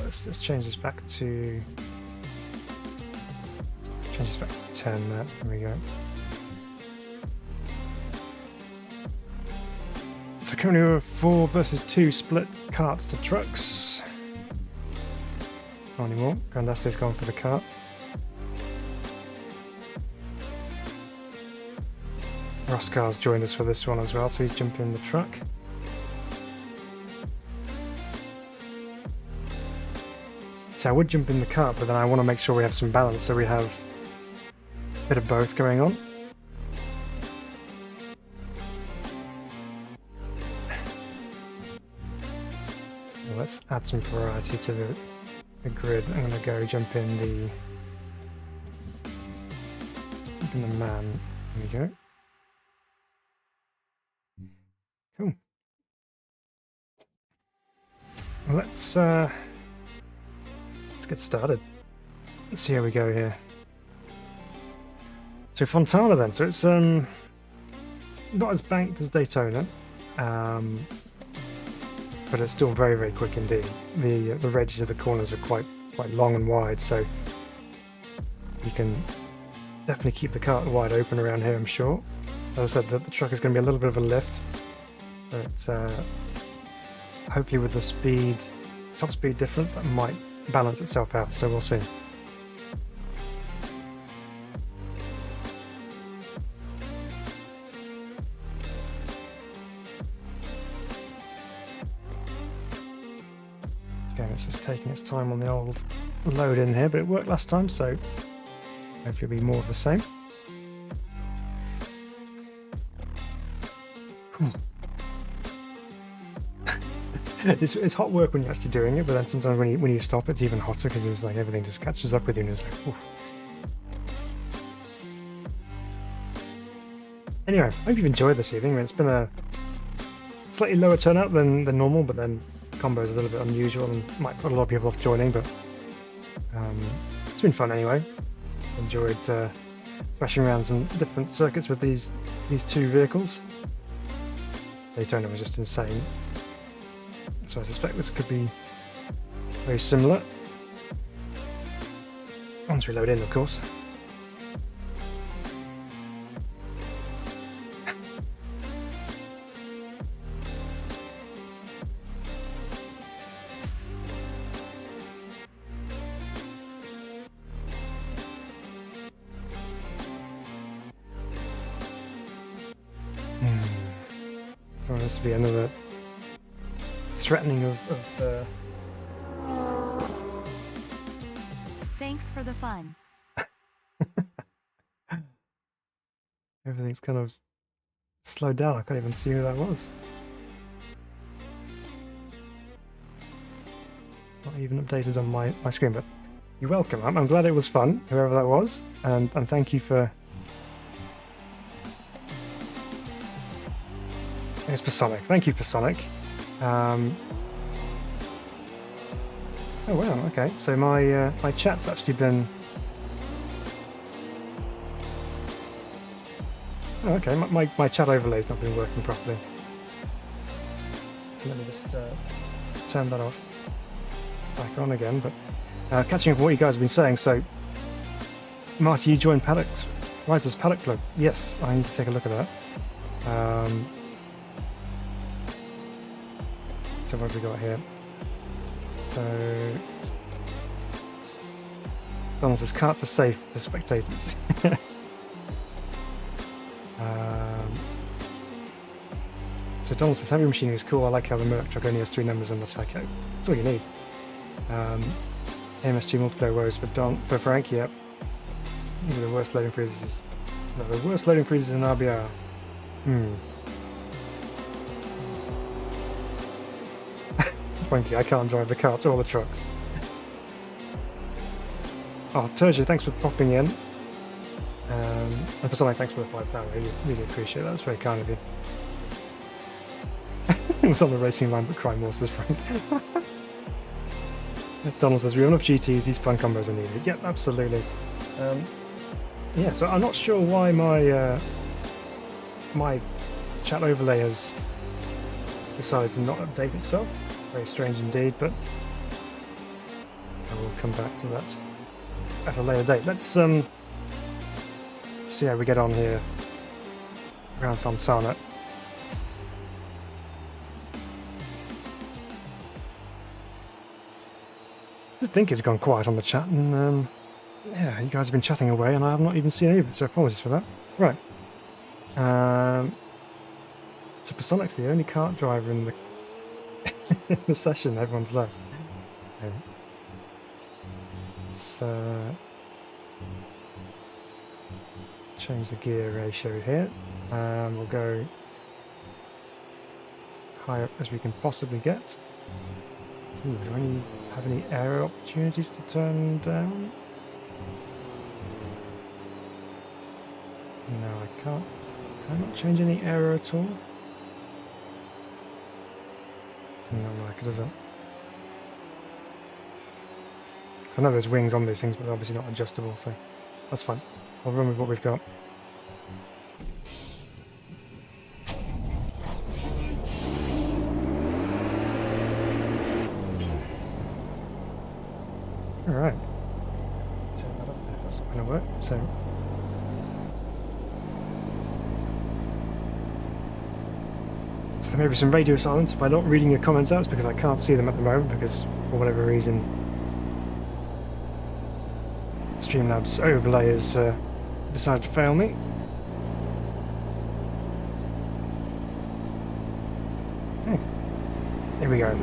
[SPEAKER 1] let's change this back to 10. There we go. So currently we're 4 versus 2 split karts to trucks. Not anymore. Grandaste's gone for the kart. Roscar's joined us for this one as well, so he's jumping in the truck. So I would jump in the kart, but then I want to make sure we have some balance, so we have a bit of both going on. Well, let's add some variety to the grid. I'm going to go jump in the man. There we go. Cool. Well, let's get started. Let's see how we go here. So Fontana then. So it's not as banked as Daytona, but it's still very, very quick indeed. The edges of the corners are quite long and wide, so you can definitely keep the kart wide open around here, I'm sure. As I said, the truck is going to be a little bit of a lift, but hopefully with the top speed difference, that might balance itself out, so we'll see. Again, it's just taking its time on the old load in here, but it worked last time, so hopefully it'll be more of the same. It's hot work when you're actually doing it, but then sometimes when you stop, it's even hotter because it's like everything just catches up with you and it's like, oof. Anyway, hope you've enjoyed this evening. I mean, it's been a slightly lower turnout than normal, but then combos is a little bit unusual and might put a lot of people off joining, but it's been fun anyway. Enjoyed thrashing around some different circuits with these two vehicles. Daytona was just insane, so I suspect this could be very similar. Once we load in, of course. Oh, this will be another threatening of
[SPEAKER 2] Thanks for the fun.
[SPEAKER 1] Everything's kind of slowed down. I can't even see who that was. Not even updated on my screen, but you're welcome. I'm glad it was fun, whoever that was, and thank you for... It's Personic. Thank you, Personic. Oh wow, okay. So my chat's actually been... Oh, okay, my chat overlay's not been working properly. So let me just turn that off. Back on again, but catching up on what you guys have been saying, so... Marty, you joined Paddock's Riser's Paddock Club. Yes, I need to take a look at that. So what have we got here? So... Donald says karts are safe for spectators. So Donald says, heavy machinery is cool, I like how the Merc truck only has 3 numbers on the tacho. That's all you need. AMS2 multiplayer woes for Frank, yep. These are the worst loading freezes. No, the worst loading freezes in RBR. Frankie, I can't drive the carts or the trucks. Oh, Terje, thanks for popping in. And Personic, thanks for the £5. I really appreciate that. That's very kind of you. It was on the racing line, but crime more, says Frank. Donald says, we run up GTs, these fun combos are needed. Yep, absolutely. Yeah, so I'm not sure why my my chat overlay has decided to not update itself. Very strange indeed, but I will come back to that at a later date. Let's see how we get on here around Fontana. I think it's gone quiet on the chat, and yeah, you guys have been chatting away, and I have not even seen any of it, so apologies for that. Right. So Personic's the only kart driver in the in the session. Everyone's left. Let's change the gear ratio here. We'll go as high up as we can possibly get. Ooh, do I have any aero opportunities to turn down? No, I can't. Can I not change any aero at all? Doesn't look like it, does it? Because I know there's wings on these things, but they're obviously not adjustable, so that's fine. I'll run with what we've got. Alright. Turn that off there, that's not going to work. So there may be some radio silence. If I'm not reading your comments out, it's because I can't see them at the moment, because for whatever reason Streamlabs overlay has decided to fail me. Okay. Here we go.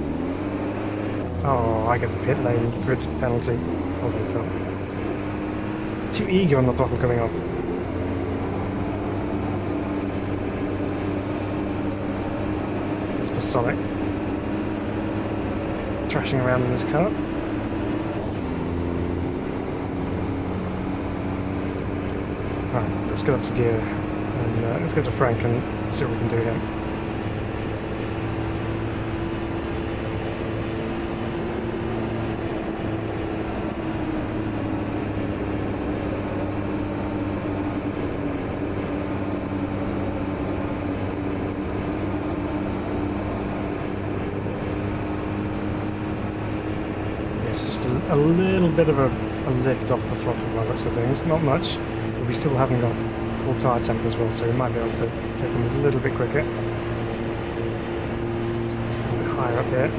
[SPEAKER 1] Oh, I get the pit lane grid penalty. Hold on, Phil. Too eager on the throttle coming off. It's Personic. Thrashing around in this car. Right, let's go up to gear And let's go to Frank and see what we can do here. A little bit of a lift off the throttle by the looks of things, not much, but we still haven't got full tyre temp as well, so we might be able to take them a little bit quicker. Let's go a bit higher up here.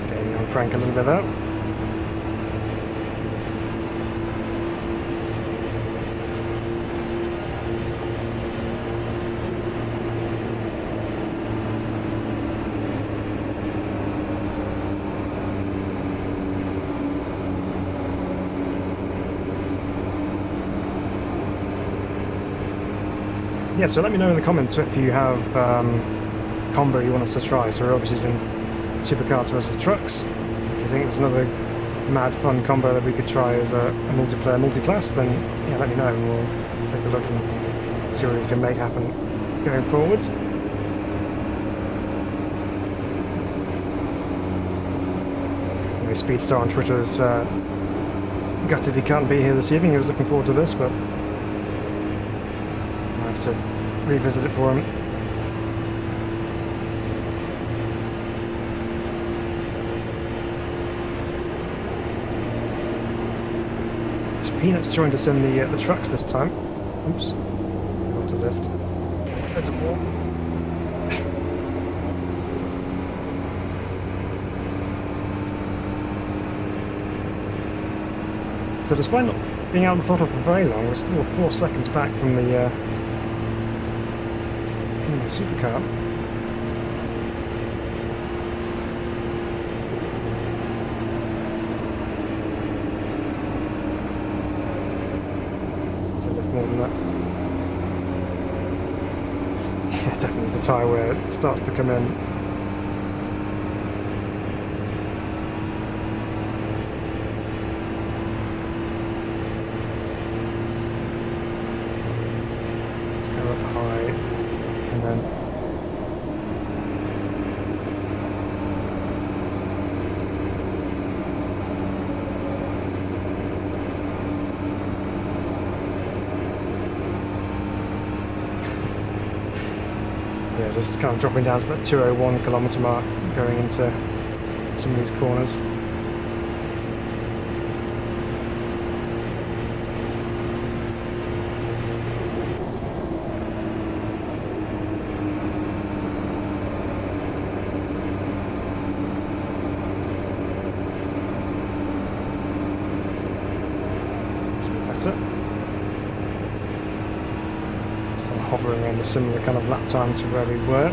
[SPEAKER 1] Gaining on Frank a little bit there. Yeah, so let me know in the comments if you have combo you want us to try. So we're obviously doing Super Karts versus Trucks. If you think there's another mad fun combo that we could try as a multiplayer multiclass, then yeah, let me know and we'll take a look and see what we can make happen going forwards. Anyway, Speedstar on Twitter is gutted he can't be here this evening. He was looking forward to this, but to revisit it for him. So Peanuts joined us in the trucks this time. Oops, got to lift. There's a wall. So despite not being out of the throttle for very long, we're still 4 seconds back from the Super Kart. To lift more than that. Yeah, definitely is the tyre where it starts to come in. Let's go up high. And then yeah, just kind of dropping down to that 201 kilometre mark going into some of these corners. Still hovering around a similar kind of lap time to where we were,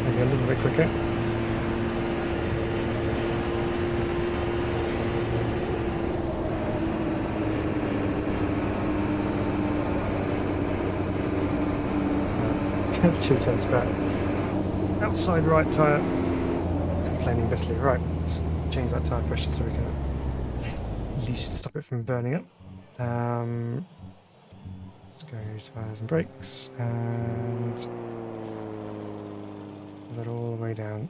[SPEAKER 1] maybe a little bit quicker. Two tenths back. Outside right tyre. Complaining bitterly. Right, let's change that tyre pressure so we can at least stop it from burning up. Let's go tyres and brakes and pull that all the way down.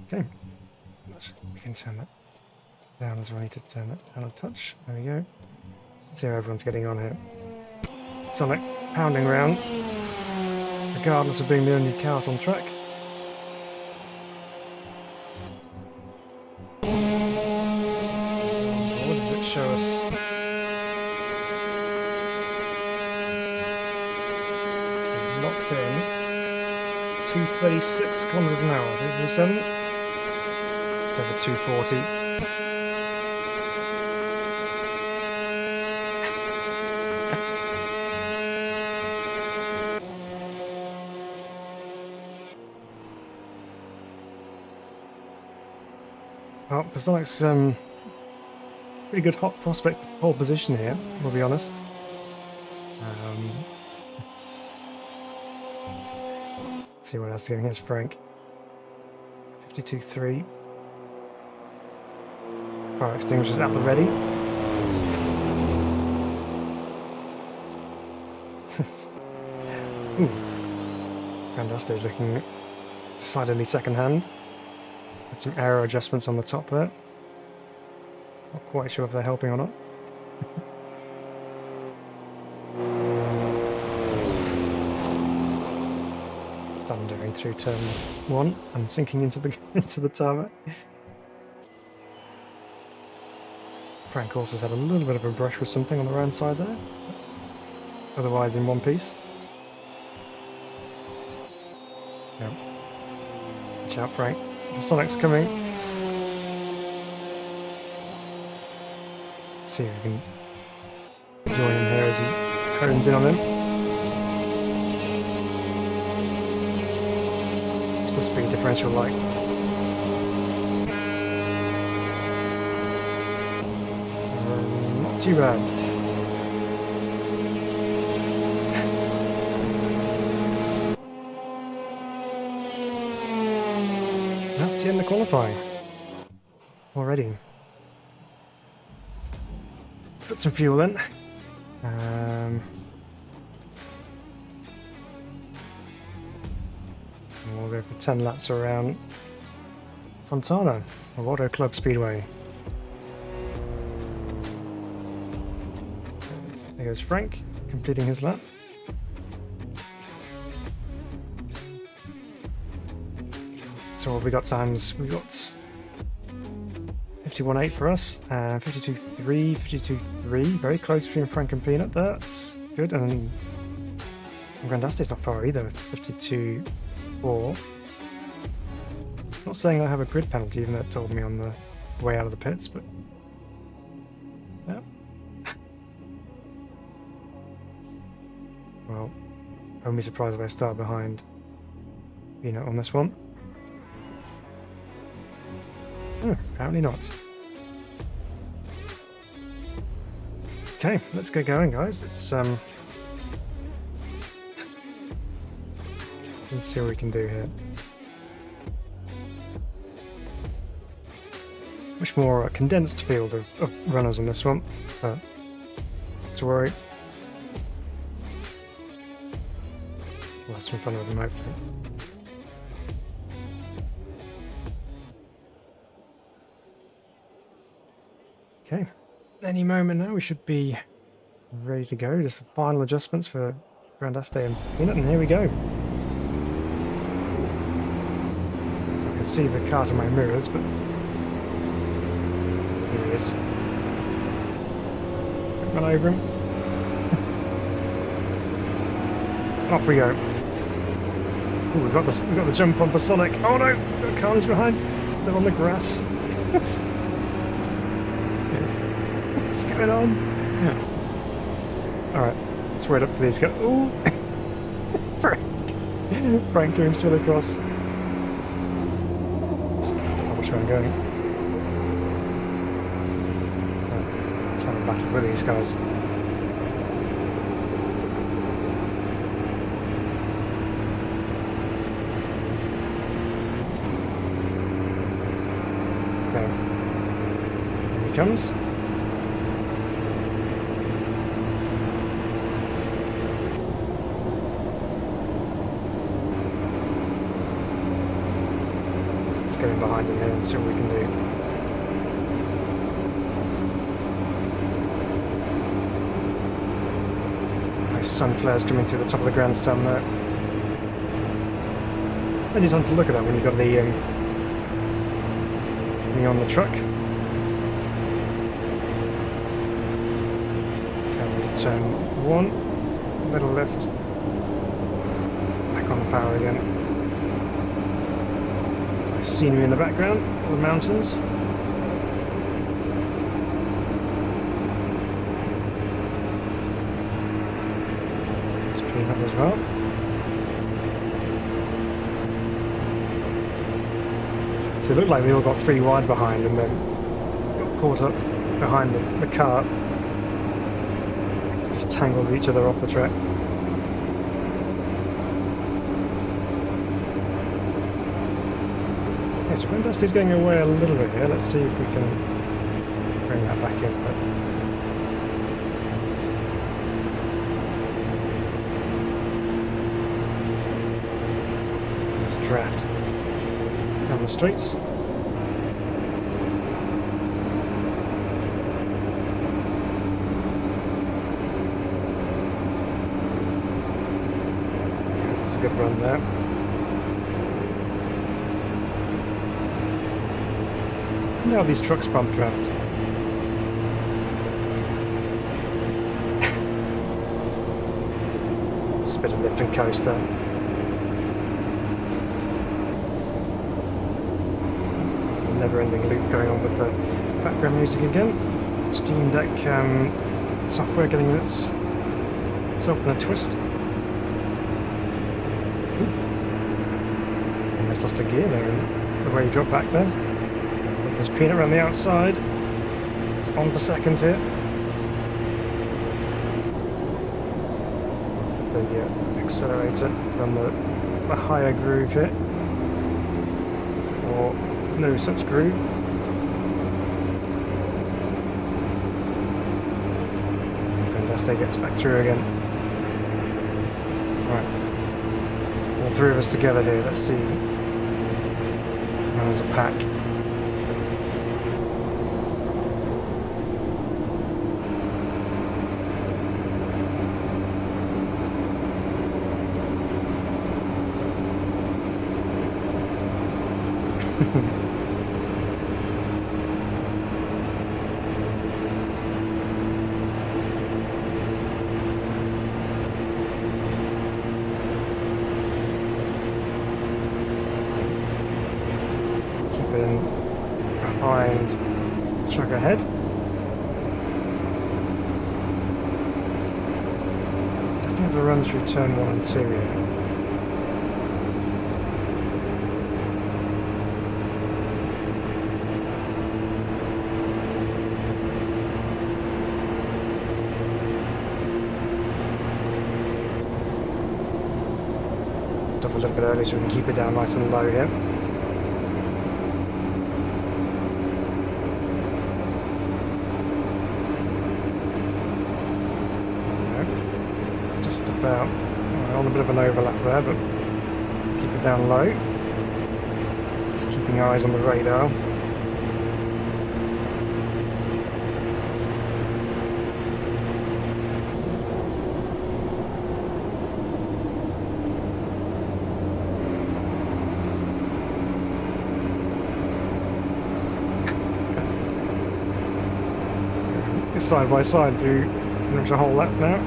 [SPEAKER 1] Okay, we can turn that down as well. I need to turn that down a touch. There we go. Let's see how everyone's getting on here. Sonic pounding round, regardless of being the only kart on track. What does it show us? Locked in. 236 kilometers an hour. 237. It's over 240. Well, Pasonic's pretty good hot prospect pole position here, we'll be honest. Let's see what else is going. Here's Frank. 52.3. Fire extinguishers at the ready. Ooh. Grandaste is looking decidedly second-hand. With some aero adjustments on the top there. Not quite sure if they're helping or not. Thundering through turn 1 and sinking into the tarmac. Frank also has had a little bit of a brush with something on the round side there. Otherwise in one piece. Yep. Watch out, Frank. The Sonic's coming. Let's see if we can join him here as he hones in on him. What's the speed differential like? Not too bad. That's the end of qualifying. Already. Put some fuel in. We'll go for 10 laps around Fontana, of Auto Club Speedway. There goes Frank, completing his lap. So what we got times? We got 51.8 for us, 52.3, 52.3, very close between Frank and Peanut. That's good, and Grandaste's not far either, 52.4. Not saying I have a grid penalty, even though it told me on the way out of the pits, but yeah. Well, only surprised if I start behind Peanut on this one. Apparently not. Okay, let's get going, guys. Let's see what we can do here. Much more condensed field of runners on this one, but not to worry. We'll have some fun with them, hopefully. Okay, any moment now we should be ready to go. Just the final adjustments for Grandaste and Peanut, and here we go. So I can see the cart in my mirrors, but here he is. Run over him. Off we go. Ooh, we've got the jump on for Sonic. Oh no, the carnage behind. They're on the grass. What's going on? Alright, let's wait up for these guys. Ooh! Frank going straight across. That's not which way I'm going. Let's have a battle with these guys. Okay. Here he comes. Get in behind him here and see what we can do. Nice sun flares coming through the top of the grandstand there. Plenty of time to look at that when you've got the thing on the truck. Coming to turn 1, little lift. Back on the power again. Scenery in the background, all the mountains. There's Peanut as well. So it looked like they all got 3 wide behind and then got caught up behind the cart. Just tangled each other off the track. Okay, so Gwen Dusty's going away a little bit here. Let's see if we can bring that back in. Just draft down the streets. That's a good run there. Now these trucks bump draft. It's a bit of lift and coast there. Never-ending loop going on with the background music again. Steam Deck software getting itself in a twist. Almost lost a gear there in the way he dropped back there. There's Peanut around the outside. It's on for second here. The accelerator on the higher groove here. Or no such groove. And Dusty gets back through again. Right. All 3 of us together here. Let's see. There's a pack. Behind the truck ahead. Definitely have to run through turn 1 and 2 here. Off a little bit early so we can keep it down nice and low here. About on a bit of an overlap there, but keep it down low. Just keeping eyes on the radar. It's side by side through pretty much a whole lap now.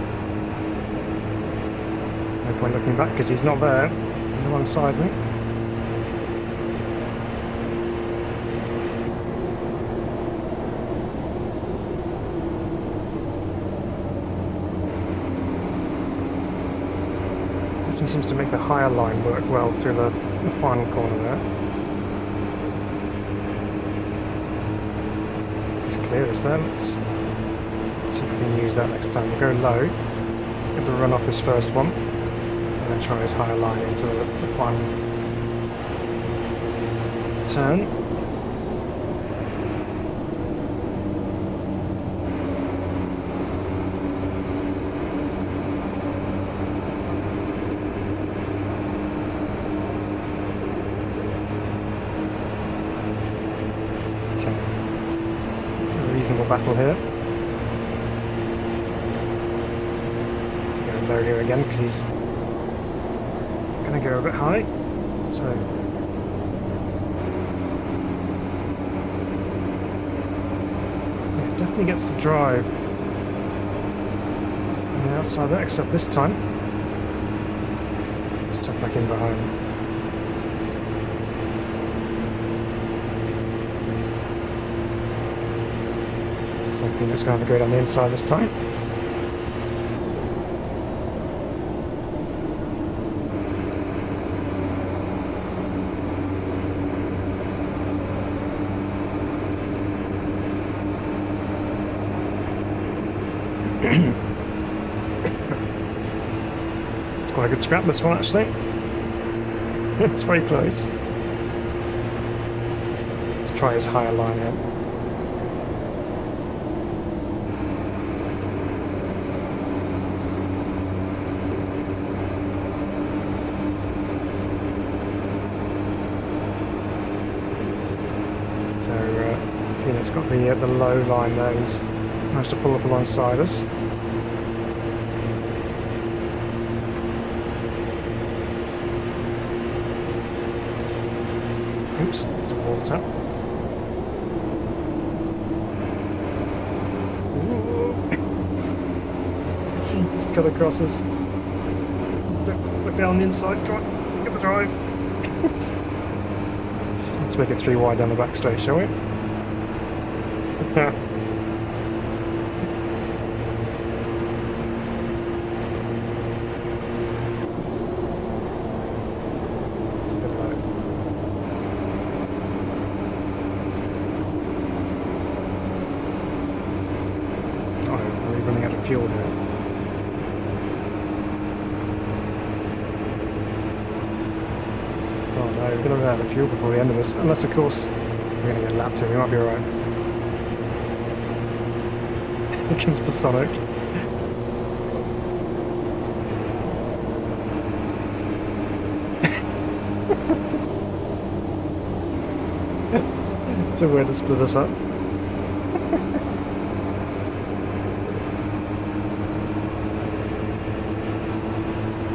[SPEAKER 1] No point looking back because he's not there. He's alongside me. Definitely seems to make the higher line work well through the final corner there. It's clear as there. Let's see if we can use that next time. We'll go low. Get the run off this first one. And then try his higher line into the final turn. Okay. A reasonable battle here. Going low here again because he's going to go a bit high, so yeah, definitely gets the drive on the outside there, except this time let's tuck back in behind. Looks like Peanut's going to go down the inside this time. could scrap this one actually. It's very close. Let's try his higher line here. It's got the low line there. He's managed to pull up alongside us. Oops, it's a water. It's cut across us. Don't look down the inside. Come on, get the drive. Let's make it 3 wide down the back straight, shall we? Running out of fuel here. Oh no, we're going to run out of fuel before the end of this. Unless, of course, we're going to get lapped in. We might be alright. Here comes Pasonic. It's a way to split us up.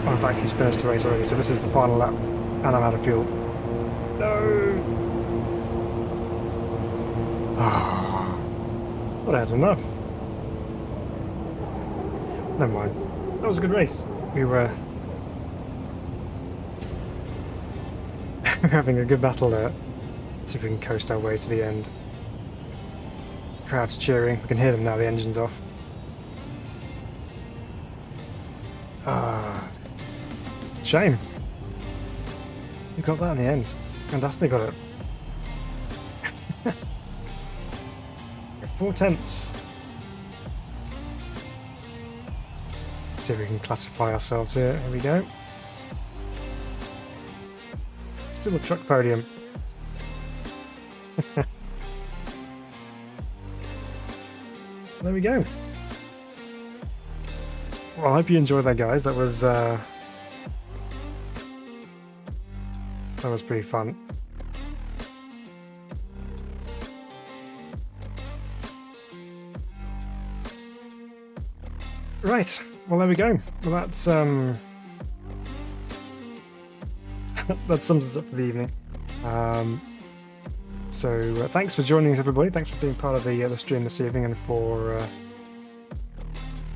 [SPEAKER 1] In fact, he's finished the race already, so this is the final lap, and I'm out of fuel. No! But I had enough. Never mind. That was a good race. We were having a good battle there. Let's see if we can coast our way to the end. Crowd's cheering. We can hear them now, the engine's off. Shame. You got that in the end. Fantastic got it. 4/10. Let's see if we can classify ourselves here. Here we go. Still a truck podium. There we go. Well, I hope you enjoyed that, guys. That was pretty fun. Right, well there we go. Well that's that sums us up for the evening. So thanks for joining us, everybody. Thanks for being part of the stream this evening, and for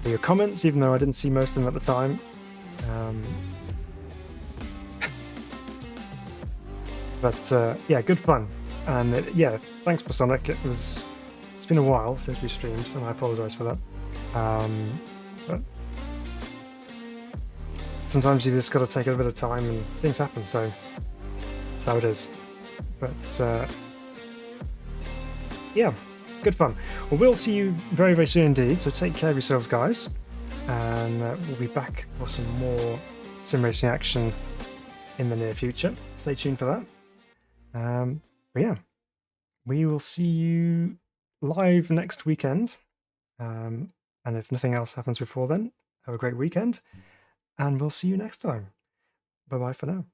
[SPEAKER 1] your comments, even though I didn't see most of them at the time. But yeah, good fun, and yeah, thanks Pasonic. It's been a while since we streamed, and I apologise for that. But sometimes you just got to take a bit of time, and things happen, so that's how it is. But yeah, good fun. Well, we'll see you very, very soon indeed. So take care of yourselves, guys, and we'll be back for some more sim racing action in the near future. Stay tuned for that. But yeah, we will see you live next weekend. And if nothing else happens before then, have a great weekend, and we'll see you next time. Bye bye for now.